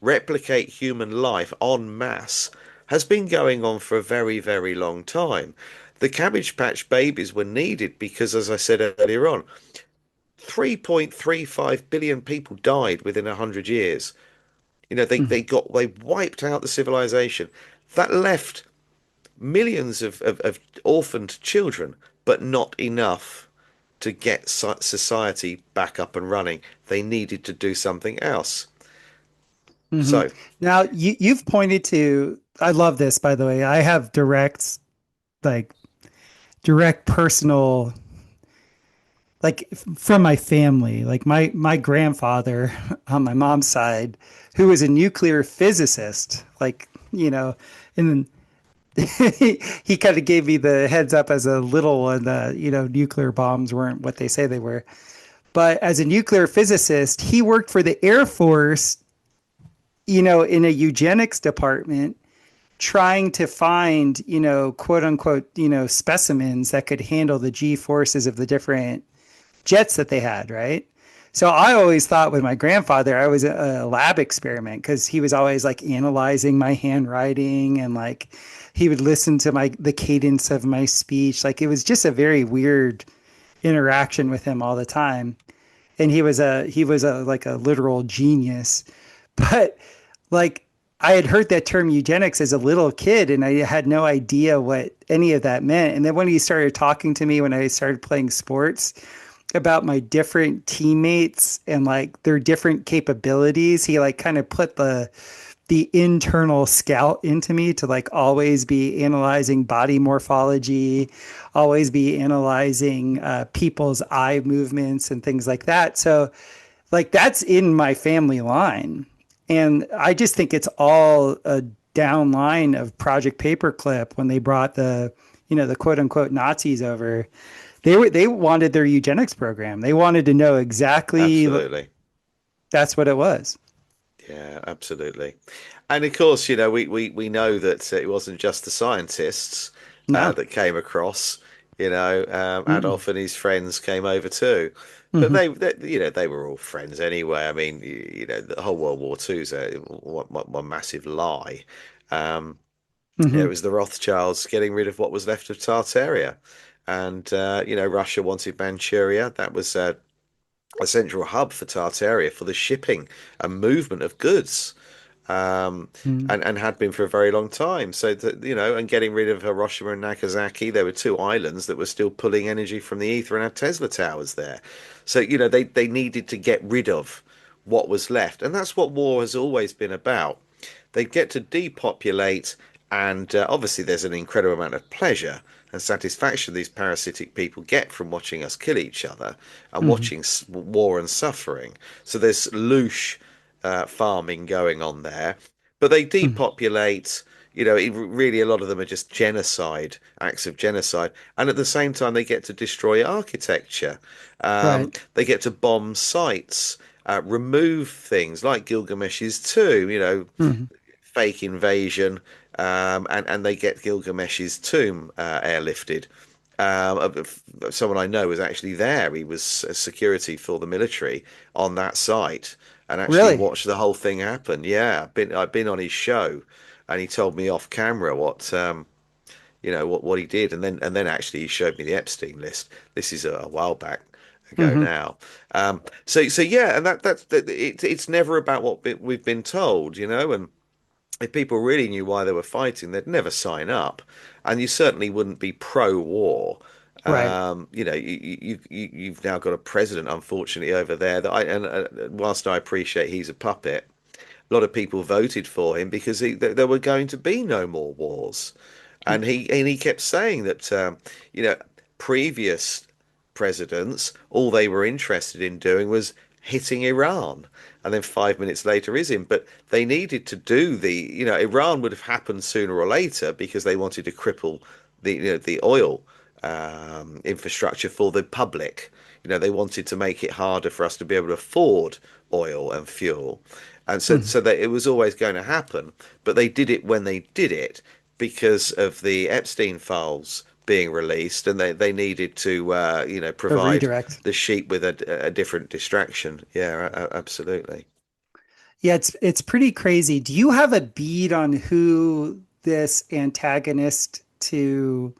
replicate human life en masse has been going on for a very, very long time. The Cabbage Patch Babies were needed because, as I said earlier on, 3.35 billion people died within 100 years. You know, Hmm. they wiped out the civilization. That left millions of orphaned children, but not enough to get society back up and running. They needed to do something else. Hmm. So, Now you've pointed to, I love this, by the way. I have like direct personal, like from my family, like my grandfather on my mom's side, who was a nuclear physicist, like, and he kind of gave me the heads up as a little one that, nuclear bombs weren't what they say they were. But as a nuclear physicist, he worked for the Air Force, in a eugenics department, trying to find, quote unquote, specimens that could handle the G forces of the different jets that they had, right? So I always thought with my grandfather, I was a lab experiment because he was always like analyzing my handwriting and like he would listen to the cadence of my speech. Like it was just a very weird interaction with him all the time. and he was a like a literal genius. But like I had heard that term eugenics as a little kid, and I had no idea what any of that meant. And then when he started talking to me when I started playing sports about my different teammates and like their different capabilities, he like kind of put the internal scout into me to like always be analyzing body morphology, always be analyzing people's eye movements and things like that. So, like, that's in my family line. And I just think it's all a down line of Project Paperclip when they brought the quote unquote Nazis over. They wanted their eugenics program. They wanted to know exactly Absolutely. that's what it was. Yeah, absolutely. And of course, we know that it wasn't just the scientists No. that came across. Mm-mm. Adolf and his friends came over too. But Hmm. they were all friends anyway. I mean, the whole World War Two is one massive lie. Um, it Hmm. was the Rothschilds getting rid of what was left of Tartaria. And, Russia wanted Manchuria. That was a central hub for Tartaria for the shipping and movement of goods, um, Hmm. and had been for a very long time. So that, and getting rid of Hiroshima and Nagasaki, there were two islands that were still pulling energy from the ether and had Tesla towers there. So they needed to get rid of what was left, and that's what war has always been about. They get to depopulate, and obviously there's an incredible amount of pleasure and satisfaction these parasitic people get from watching us kill each other and Hmm. watching war and suffering. So there's louche farming going on there, but they Hmm. depopulate. Really, a lot of them are just genocide, acts of genocide, and at the same time, they get to destroy architecture. Right. They get to bomb sites, remove things like Gilgamesh's tomb. Hmm. Fake invasion, and they get Gilgamesh's tomb airlifted. Someone I know was actually there. He was security for the military on that site and actually Really? watched the whole thing happen. Yeah, I've been on his show, and he told me off camera what he did, and then actually he showed me the Epstein list. This is a while back ago Hmm. now. So yeah, and it's never about what we've been told, and if people really knew why they were fighting, they'd never sign up, and you certainly wouldn't be pro-war. Right. You've now got a president, unfortunately, over there that whilst I appreciate he's a puppet, a lot of people voted for him because there were going to be no more wars, and he kept saying that you know previous presidents, all they were interested in doing was hitting Iran, and then 5 minutes later is him. But they needed to do Iran would have happened sooner or later because they wanted to cripple the oil infrastructure for the public. They wanted to make it harder for us to be able to afford oil and fuel. And so, Hmm. so that it was always going to happen, but they did it when they did it because of the Epstein files being released, and they needed to A provide redirect. the sheep with a different distraction. Yeah, absolutely. Yeah, it's pretty crazy. Do you have a bead on who this antagonist to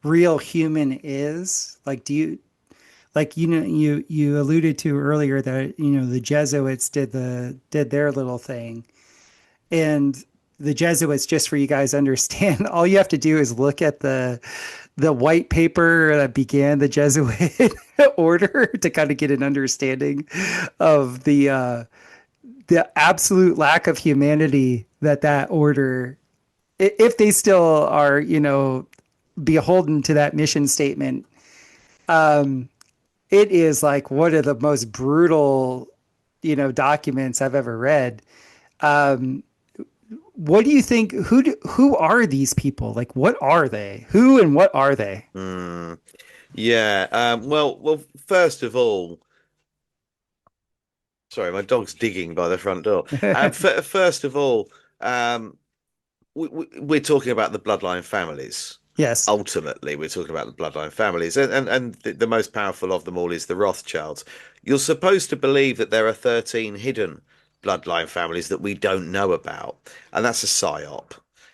real human is? Like, do you like you alluded to earlier that the Jesuits did their little thing, and the Jesuits, just for you guys to understand, all you have to do is look at the white paper that began the Jesuit order to kind of get an understanding of the absolute lack of humanity that order, if they still are, beholden to that mission statement. It is like one of the most brutal, documents I've ever read. What do you think? Who are these people? Like, what are they? Who and what are they? Mm, yeah. Well. First of all, sorry, my dog's digging by the front door. First of all, um, we're talking about the bloodline families. Yes. Ultimately, we're talking about the bloodline families, and the most powerful of them all is the Rothschilds. You're supposed to believe that there are 13 hidden bloodline families that we don't know about, and that's a psyop.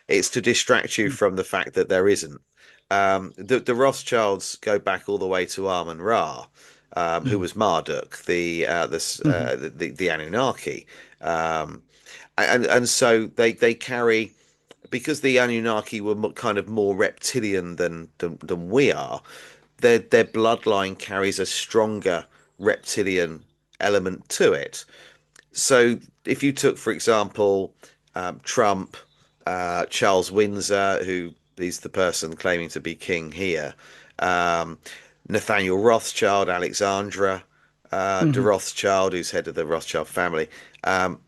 It's to distract you from the fact that there isn't. The Rothschilds go back all the way to Amun Ra. who was Marduk, the Anunnaki, um, and so they carry, because the Anunnaki were kind of more reptilian than we are. Their bloodline carries a stronger reptilian element to it. So if you took, for example, Trump, Charles Windsor, who is the person claiming to be king here, um, Nathaniel Rothschild, Alexandra de Hmm. Rothschild, who's head of the Rothschild family. Um,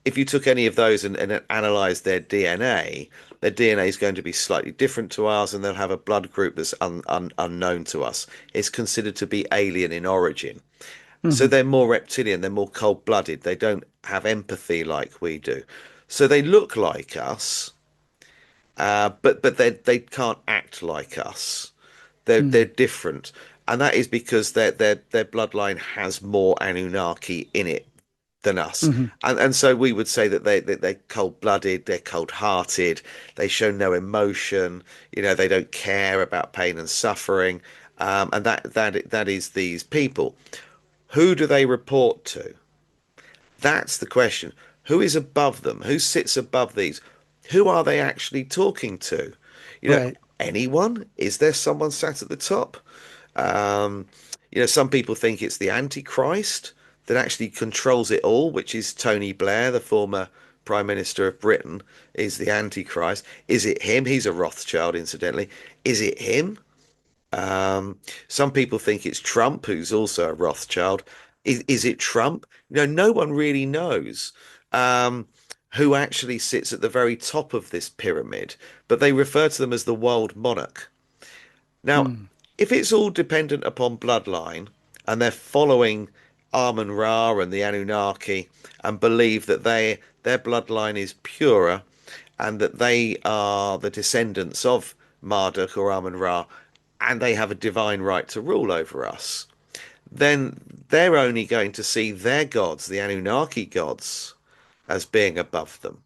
if you took any of those and analyzed their DNA is going to be slightly different to ours, and they'll have a blood group that's unknown to us. It's considered to be alien in origin. So Hmm. they're more reptilian, they're more cold-blooded. They don't have empathy like we do. So they look like us, but they can't act like us. They're different, and that is because their bloodline has more Anunnaki in it than us. Hmm. And so we would say that they're cold-blooded, they're cold-hearted, they show no emotion, they don't care about pain and suffering. And that is these people. Who do they report to? That's the question. Who is above them? Who sits above these? Who are they actually talking to? You know, Right. anyone? Is there someone sat at the top? Um, some people think it's the Antichrist that actually controls it all, which is Tony Blair, the former Prime Minister of Britain, is the Antichrist. Is it him? He's a Rothschild, incidentally. Is it him? Some people think it's Trump, who's also a Rothschild. Is it Trump? No one really knows who actually sits at the very top of this pyramid, but they refer to them as the world monarch. Now, Mm. if it's all dependent upon bloodline and they're following Amun-Ra and the Anunnaki and believe that their bloodline is purer and that they are the descendants of Marduk or Amun-Ra and they have a divine right to rule over us, then they're only going to see their gods, the Anunnaki gods, as being above them.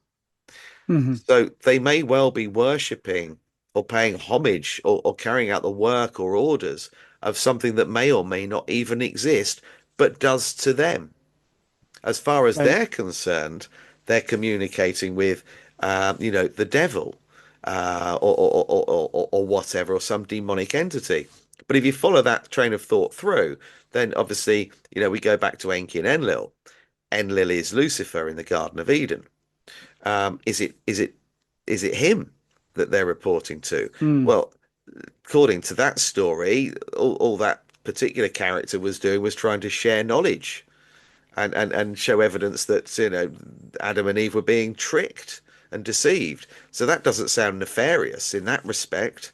Hmm. So they may well be worshipping or paying homage or carrying out the work or orders of something that may or may not even exist, but does to them. As far as Right. they're concerned, they're communicating with, the devil, or whatever, or some demonic entity. But if you follow that train of thought through, then obviously, we go back to Enki and Enlil. Enlil is Lucifer in the Garden of Eden. Is it him that they're reporting to? Mm. Well, according to that story, all that particular character was doing was trying to share knowledge and show evidence that Adam and Eve were being tricked and deceived. So that doesn't sound nefarious in that respect.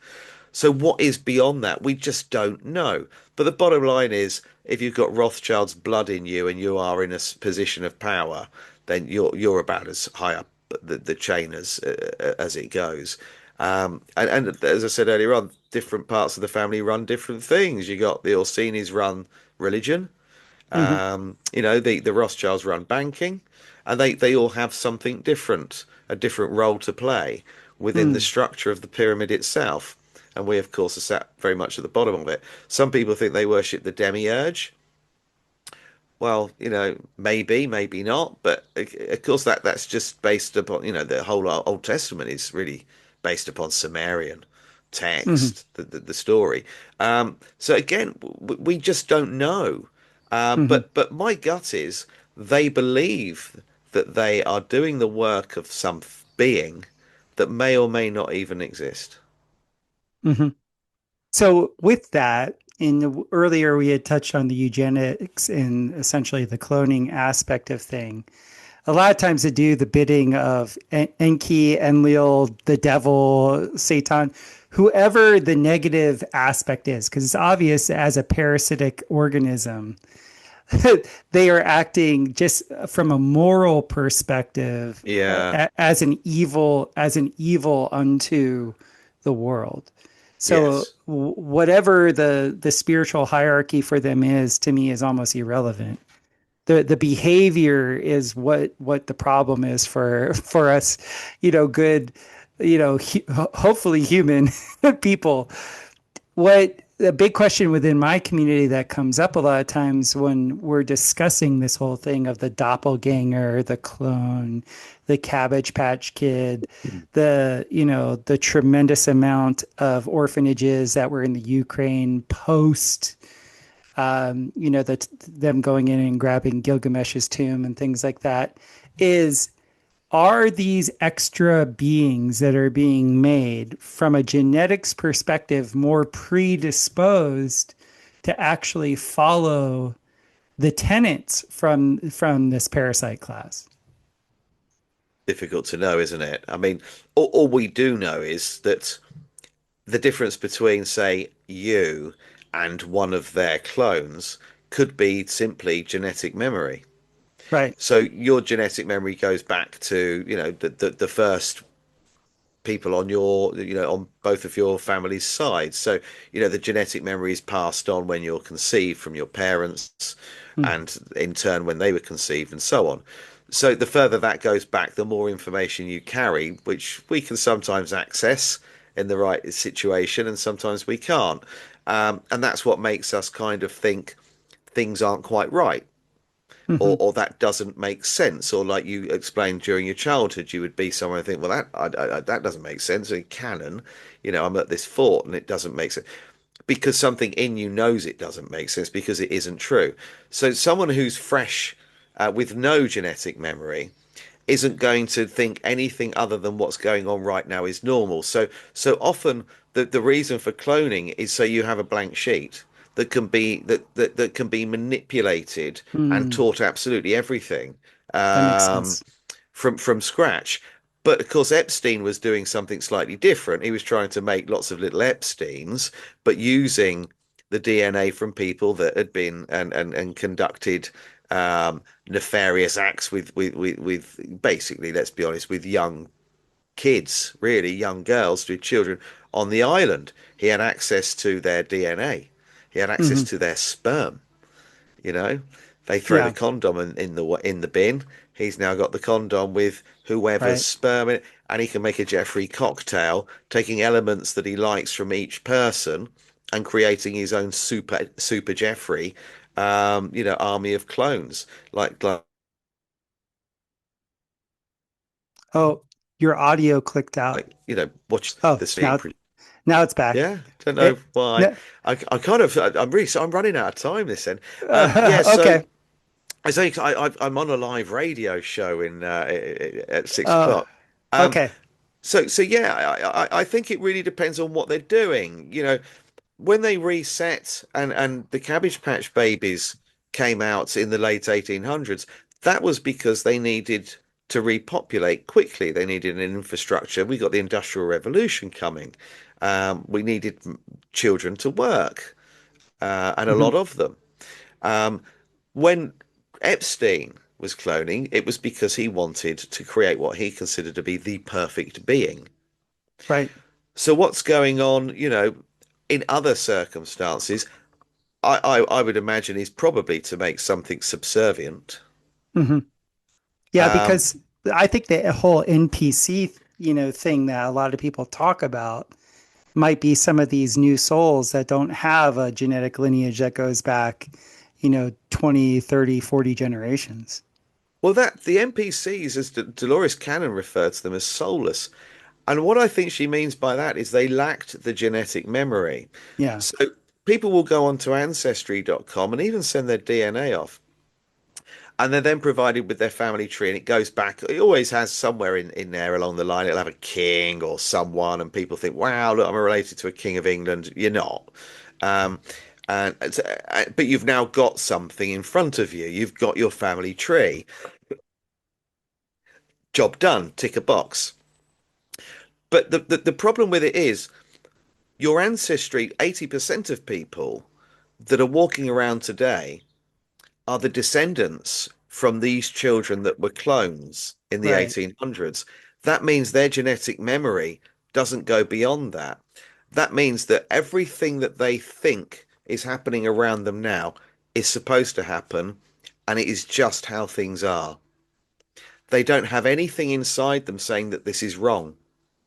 So what is beyond that? We just don't know. But the bottom line is, if you've got Rothschild's blood in you and you are in a position of power, then you're about as high up the chain as it goes. And as I said earlier on, different parts of the family run different things. You got the Orsinis run religion. Hmm. The Rothschilds run banking, and they all have something different, a different role to play within the Mm. structure of the pyramid itself. And we, of course, are sat very much at the bottom of it. Some people think they worship the demiurge. Well, maybe, maybe not. But of course, that's just based upon, the whole Old Testament is really based upon Sumerian Hmm. text, the story. So again, we just don't know. Hmm. But my gut is they believe that they are doing the work of some being that may or may not even exist. Hmm. So with that, earlier we had touched on the eugenics and essentially the cloning aspect of thing. A lot of times they do the bidding of Enki, Enlil, the devil, Satan, whoever the negative aspect is, because it's obvious as a parasitic organism, they are acting just from a moral perspective Yeah. as an evil unto the world. So Yes. whatever the spiritual hierarchy for them is, to me, is almost irrelevant. The behavior is what the problem is for us, good, hopefully human people. What a big question within my community that comes up a lot of times when we're discussing this whole thing of the doppelganger, the clone, the Cabbage Patch Kid, the tremendous amount of orphanages that were in the Ukraine post, them going in and grabbing Gilgamesh's tomb and things like that, is are these extra beings that are being made from a genetics perspective more predisposed to actually follow the tenets from this parasite class? Difficult to know, isn't it? I mean, all we do know is that the difference between, say, you and one of their clones could be simply genetic memory. Right. So your genetic memory goes back to, the first people on on both of your family's sides. So, the genetic memory is passed on when you're conceived from your parents Hmm. and in turn when they were conceived and so on. So the further that goes back, the more information you carry, which we can sometimes access in the right situation and sometimes we can't. And that's what makes us kind of think things aren't quite right Hmm. or that doesn't make sense, or like you explained during your childhood, you would be somewhere and think, well, that doesn't make sense. In canon, I'm at this fort and it doesn't make sense because something in you knows it doesn't make sense because it isn't true. So someone who's fresh with no genetic memory isn't going to think anything other than what's going on right now is normal. So often the reason for cloning is so you have a blank sheet that can be manipulated and Hmm. taught absolutely everything That makes um, sense. from scratch. But of course, Epstein was doing something slightly different. He was trying to make lots of little Epsteins, but using the DNA from people that had been and conducted nefarious acts with basically, let's be honest, with young kids, really young girls, with children on the island. He had access to their DNA. He had access Hmm. to their sperm. You know, they throw the Yeah. condom in the bin. He's now got the condom with whoever's Right. sperm in it, and he can make a Jeffrey cocktail, taking elements that he likes from each person and creating his own super Jeffrey, army of clones. Like Oh, your audio clicked out. watch Oh, the scene. now it's back. Yeah, don't know It why. no, I kind of I'm running out of time this end. Yeah, so okay. I say I'm on a live radio show in at six Uh, o'clock. Um, okay. so yeah, I think it really depends on what they're doing. When they reset and the Cabbage Patch Babies came out in the late 1800s, that was because they needed to repopulate quickly. They needed an infrastructure. We got the Industrial Revolution coming. We needed children to work, and a Hmm. lot of them. Um, when Epstein was cloning, it was because he wanted to create what he considered to be the perfect being. Right. So what's going on, in other circumstances, I would imagine is probably to make something subservient. Hmm. Yeah, Um, because I think the whole NPC, thing that a lot of people talk about might be some of these new souls that don't have a genetic lineage that goes back, 20, 30, 40 generations. well, that the NPCs, as Dolores Cannon referred to them as soulless. And what I think she means by that is they lacked the genetic memory. Yeah. So people will go onto ancestry.com and even send their DNA off. And they're then provided with their family tree, and it goes back. It always has somewhere in there along the line. It'll have a king or someone, and people think, "Wow, look, I'm related to a king of England." You're not, um, but you've now got something in front of you. You've got your family tree. Job done. Tick a box. But the problem with it is your ancestry. 80% of people that are walking around today are the descendants from these children that were clones in the Right. 1800s. That means their genetic memory doesn't go beyond that. That means that everything that they think is happening around them now is supposed to happen, and it is just how things are. They don't have anything inside them saying that this is wrong,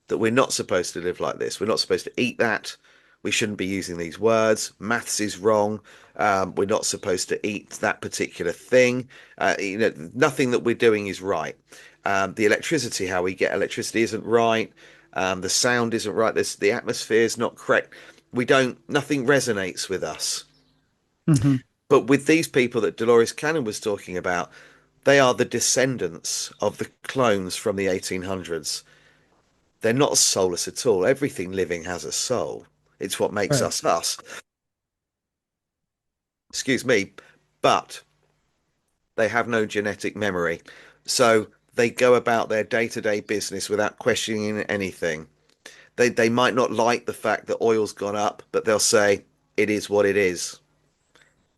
that we're not supposed to live like this. We're not supposed to eat that. We shouldn't be using these words. Maths is wrong. We're not supposed to eat that particular thing. Nothing that we're doing is right. The electricity, how we get electricity, isn't right. The sound isn't right. The atmosphere is not correct. Nothing resonates with us. Hmm. But with these people that Dolores Cannon was talking about, they are the descendants of the clones from the 1800s. They're not soulless at all. Everything living has a soul. It's what makes Right. us us. Excuse me. But they have no genetic memory. So they go about their day-to-day business without questioning anything. They might not like the fact that oil's gone up, but they'll say, it is what it is.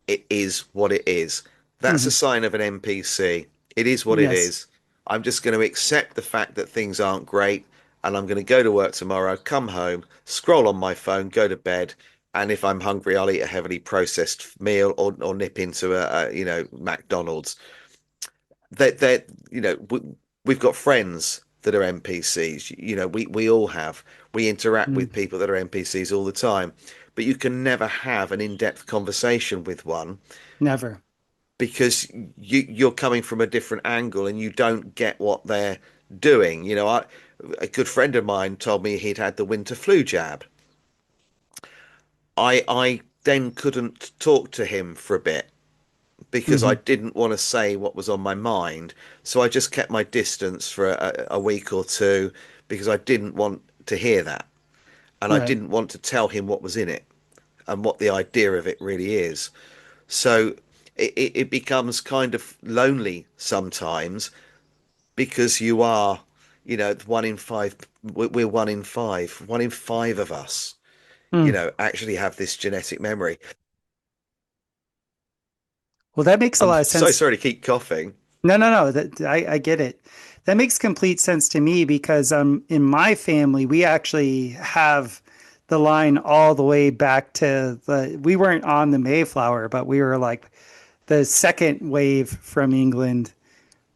It is what it is. That's Hmm. a sign of an NPC. It is what it Yes. is. I'm just going to accept the fact that things aren't great, and I'm going to go to work tomorrow, come home, scroll on my phone, go to bed, and if I'm hungry, I'll eat a heavily processed meal or nip into a McDonald's. That we've got friends that are NPCs. We all have. We interact with Mm. people that are NPCs all the time, but you can never have an in-depth conversation with one Never. because you're coming from a different angle and you don't get what they're doing. A good friend of mine told me he'd had the winter flu jab. I then couldn't talk to him for a bit because I Hmm. didn't want to say what was on my mind. So I just kept my distance for a week or two because I didn't want to hear that. And I Right. didn't want to tell him what was in it and what the idea of it really is. So it becomes kind of lonely sometimes because you are, one in five, we're one in five, one in five of us, Mm. actually have this genetic memory. Well, that makes a I'm lot of so sense. sorry to keep coughing. No, no, no. I get it. That makes complete sense to me because in my family we actually have the line all the way back to we weren't on the Mayflower, but we were like the second wave from England,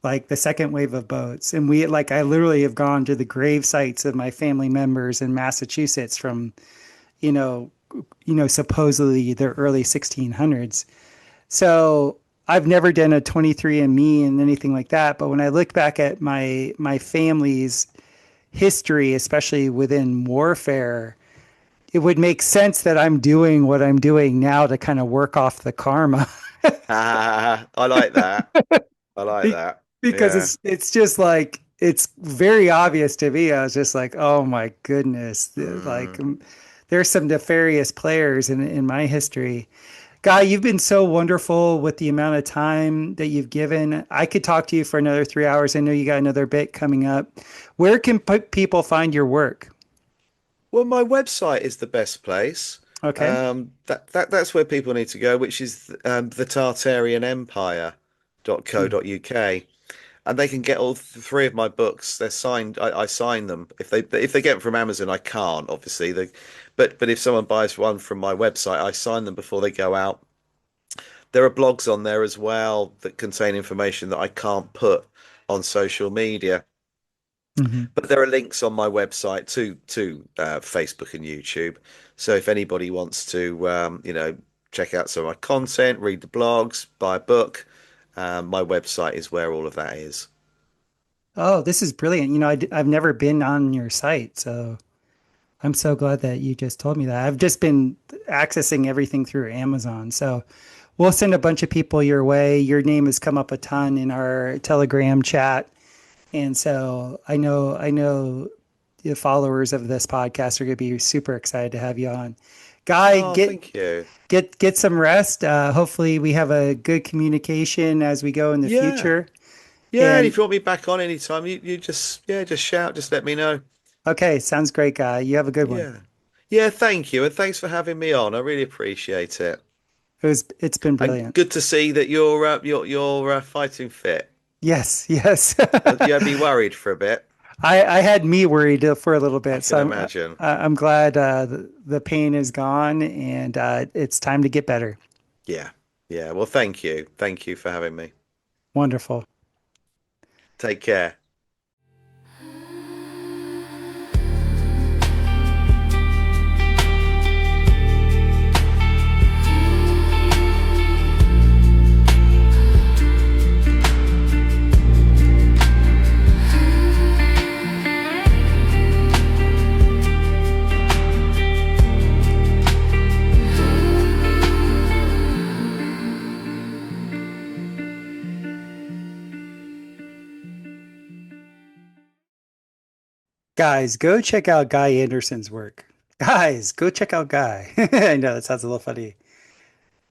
like the second wave of boats. And we like I literally have gone to the grave sites of my family members in Massachusetts from, you know, supposedly the early 1600s. So I've never done a 23andMe and anything like that, but when I look back at my family's history, especially within warfare, it would make sense that I'm doing what I'm doing now to kind of work off the karma. I like that. I like Be- that. because Yeah. it's just like it's very obvious to me. I was just like, oh my goodness, like Mm. there's some nefarious players in my history. Guy, you've been so wonderful with the amount of time that you've given. I could talk to you for another 3 hours. I know you got another bit coming up. Where can people find your work? Well, my website is the best place. Okay. That's where people need to go, which is the Tartarian Hmm. Empire.co.uk. And they can get all three of my books. They're signed. I sign them. If they get them from Amazon, I can't obviously. But if someone buys one from my website, I sign them before they go out. There are blogs on there as well that contain information that I can't put on social media. Hmm. But there are links on my website to Facebook and YouTube. So if anybody wants to, check out some of my content, read the blogs, buy a book, my website is where all of that is. Oh, this is brilliant. I've never been on your site, so I'm so glad that you just told me that. I've just been accessing everything through Amazon. So we'll send a bunch of people your way. Your name has come up a ton in our Telegram chat. And so I know the followers of this podcast are going to be super excited to have you on. Guy, Oh, thank you. get some rest. Hopefully we have a good communication as we go in the Yeah. future. Yeah, and And if you want me back on anytime, you just shout, just let me know. okay, sounds great, Guy. You have a good one. Yeah. Yeah, thank you. And thanks for having me on. I really appreciate it. It's been And brilliant. good to see that you're fighting fit. Yes, yes. You had me worried for a bit, I had me worried for a little I bit, can so imagine. I'm glad the pain is gone and it's time to get better. Yeah. Yeah. Well, thank you. Thank you for having me. Wonderful. Take care. Guys, go check out Guy Anderson's work. Guys, go check out Guy. I know that sounds a little funny.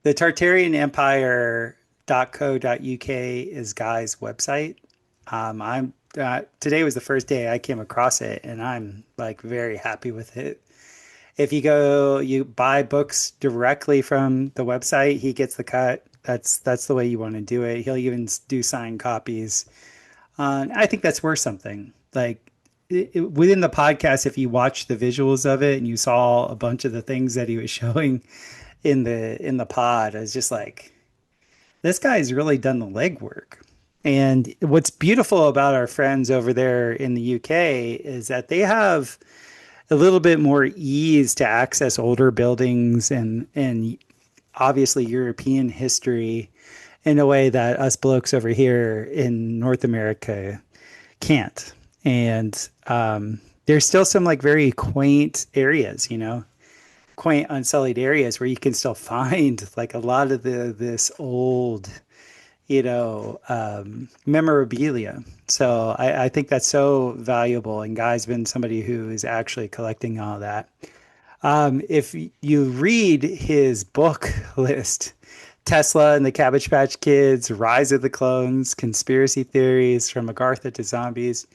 The Tartarian Empire.co.uk is Guy's website. I'm Today was the first day I came across it, and I'm like very happy with it. If you go, you buy books directly from the website, he gets the cut. That's the way you want to do it. He'll even do signed copies. I think that's worth something. Like within the podcast, if you watch the visuals of it and you saw a bunch of the things that he was showing in the pod, I was just like, this guy's really done the legwork. And what's beautiful about our friends over there in the UK is that they have a little bit more ease to access older buildings and obviously European history in a way that us blokes over here in North America can't. And there's still some like very quaint areas, quaint unsullied areas where you can still find like a lot of this old memorabilia. So I think that's so valuable. And Guy's been somebody who is actually collecting all that. If you read his book list, Tesla and the Cabbage Patch Kids, Rise of the Clones, Conspiracy Theories from Agartha to Zombies,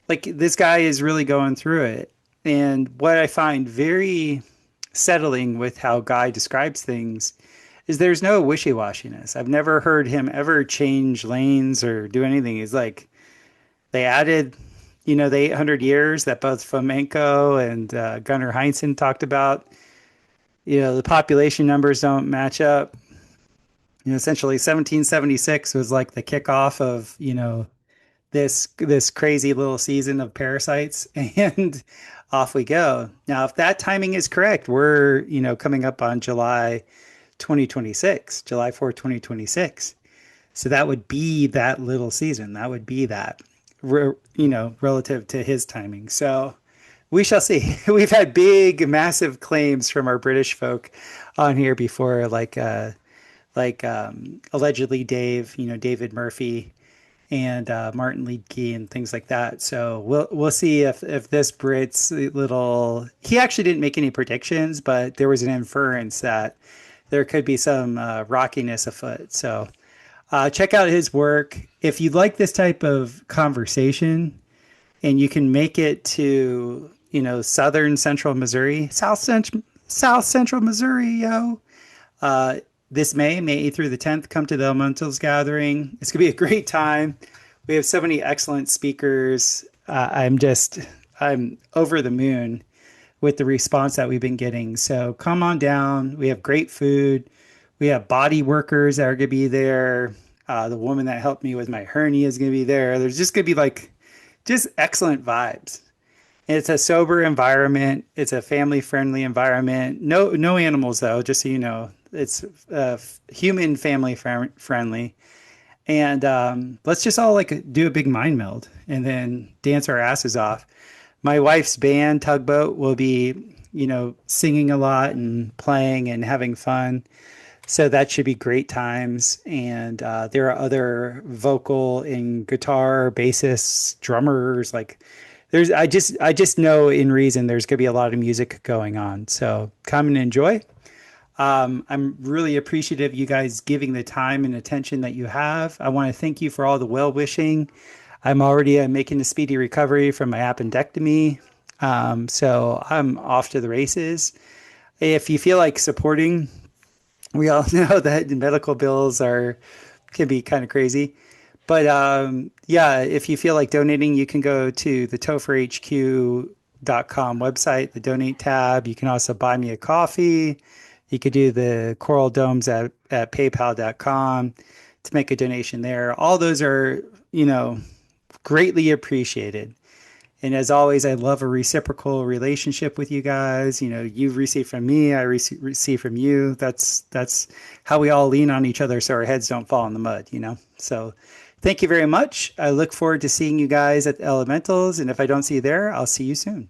like this guy is really going through it. And what I find very settling with how Guy describes things is there's no wishy-washiness. I've never heard him ever change lanes or do anything. He's like, they added, the 800 years that both Fomenko and Gunnar Heinzen talked about. The population numbers don't match up. Essentially 1776 was like the kickoff of, this crazy little season of parasites, and off we go. Now, if that timing is correct, we're, coming up on July 2026, July 4th, 2026. So that would be that little season. That would be that, relative to his timing. So we shall see. We've had big, massive claims from our British folk on here before, like allegedly David Murphy and Martin Liedtke and things like that. So we'll see if this Brit's little, he actually didn't make any predictions, but there was an inference that there could be some rockiness afoot. So check out his work. If you like this type of conversation and you can make it to, southern central Missouri, south central Missouri, this May 8th through the 10th, come to the Elementals Gathering. It's going to be a great time. We have so many excellent speakers. I'm over the moon with the response that we've been getting. So come on down. We have great food. We have body workers that are going to be there. The woman that helped me with my hernia is going to be there. There's just going to be just excellent vibes. And it's a sober environment. It's a family-friendly environment. No animals, though, just so you know. It's human family friendly. And let's just all do a big mind meld and then dance our asses off. My wife's band, Tugboat, will be, singing a lot and playing and having fun. So that should be great times. And there are other vocal and guitar, bassists, drummers. I just know in reason there's going to be a lot of music going on. So come and enjoy. I'm really appreciative of you guys giving the time and attention that you have. I want to thank you for all the well-wishing. I'm already making a speedy recovery from my appendectomy. So I'm off to the races. If you feel like supporting, we all know that medical bills can be kind of crazy. But if you feel like donating, you can go to the topherhq.com website, the donate tab. You can also buy me a coffee. You could do the Coral Domes at paypal.com to make a donation there. All those are, greatly appreciated. And as always, I love a reciprocal relationship with you guys. You've received from me, I receive from you. That's how we all lean on each other so our heads don't fall in the mud, So thank you very much. I look forward to seeing you guys at the Elementals. And if I don't see you there, I'll see you soon.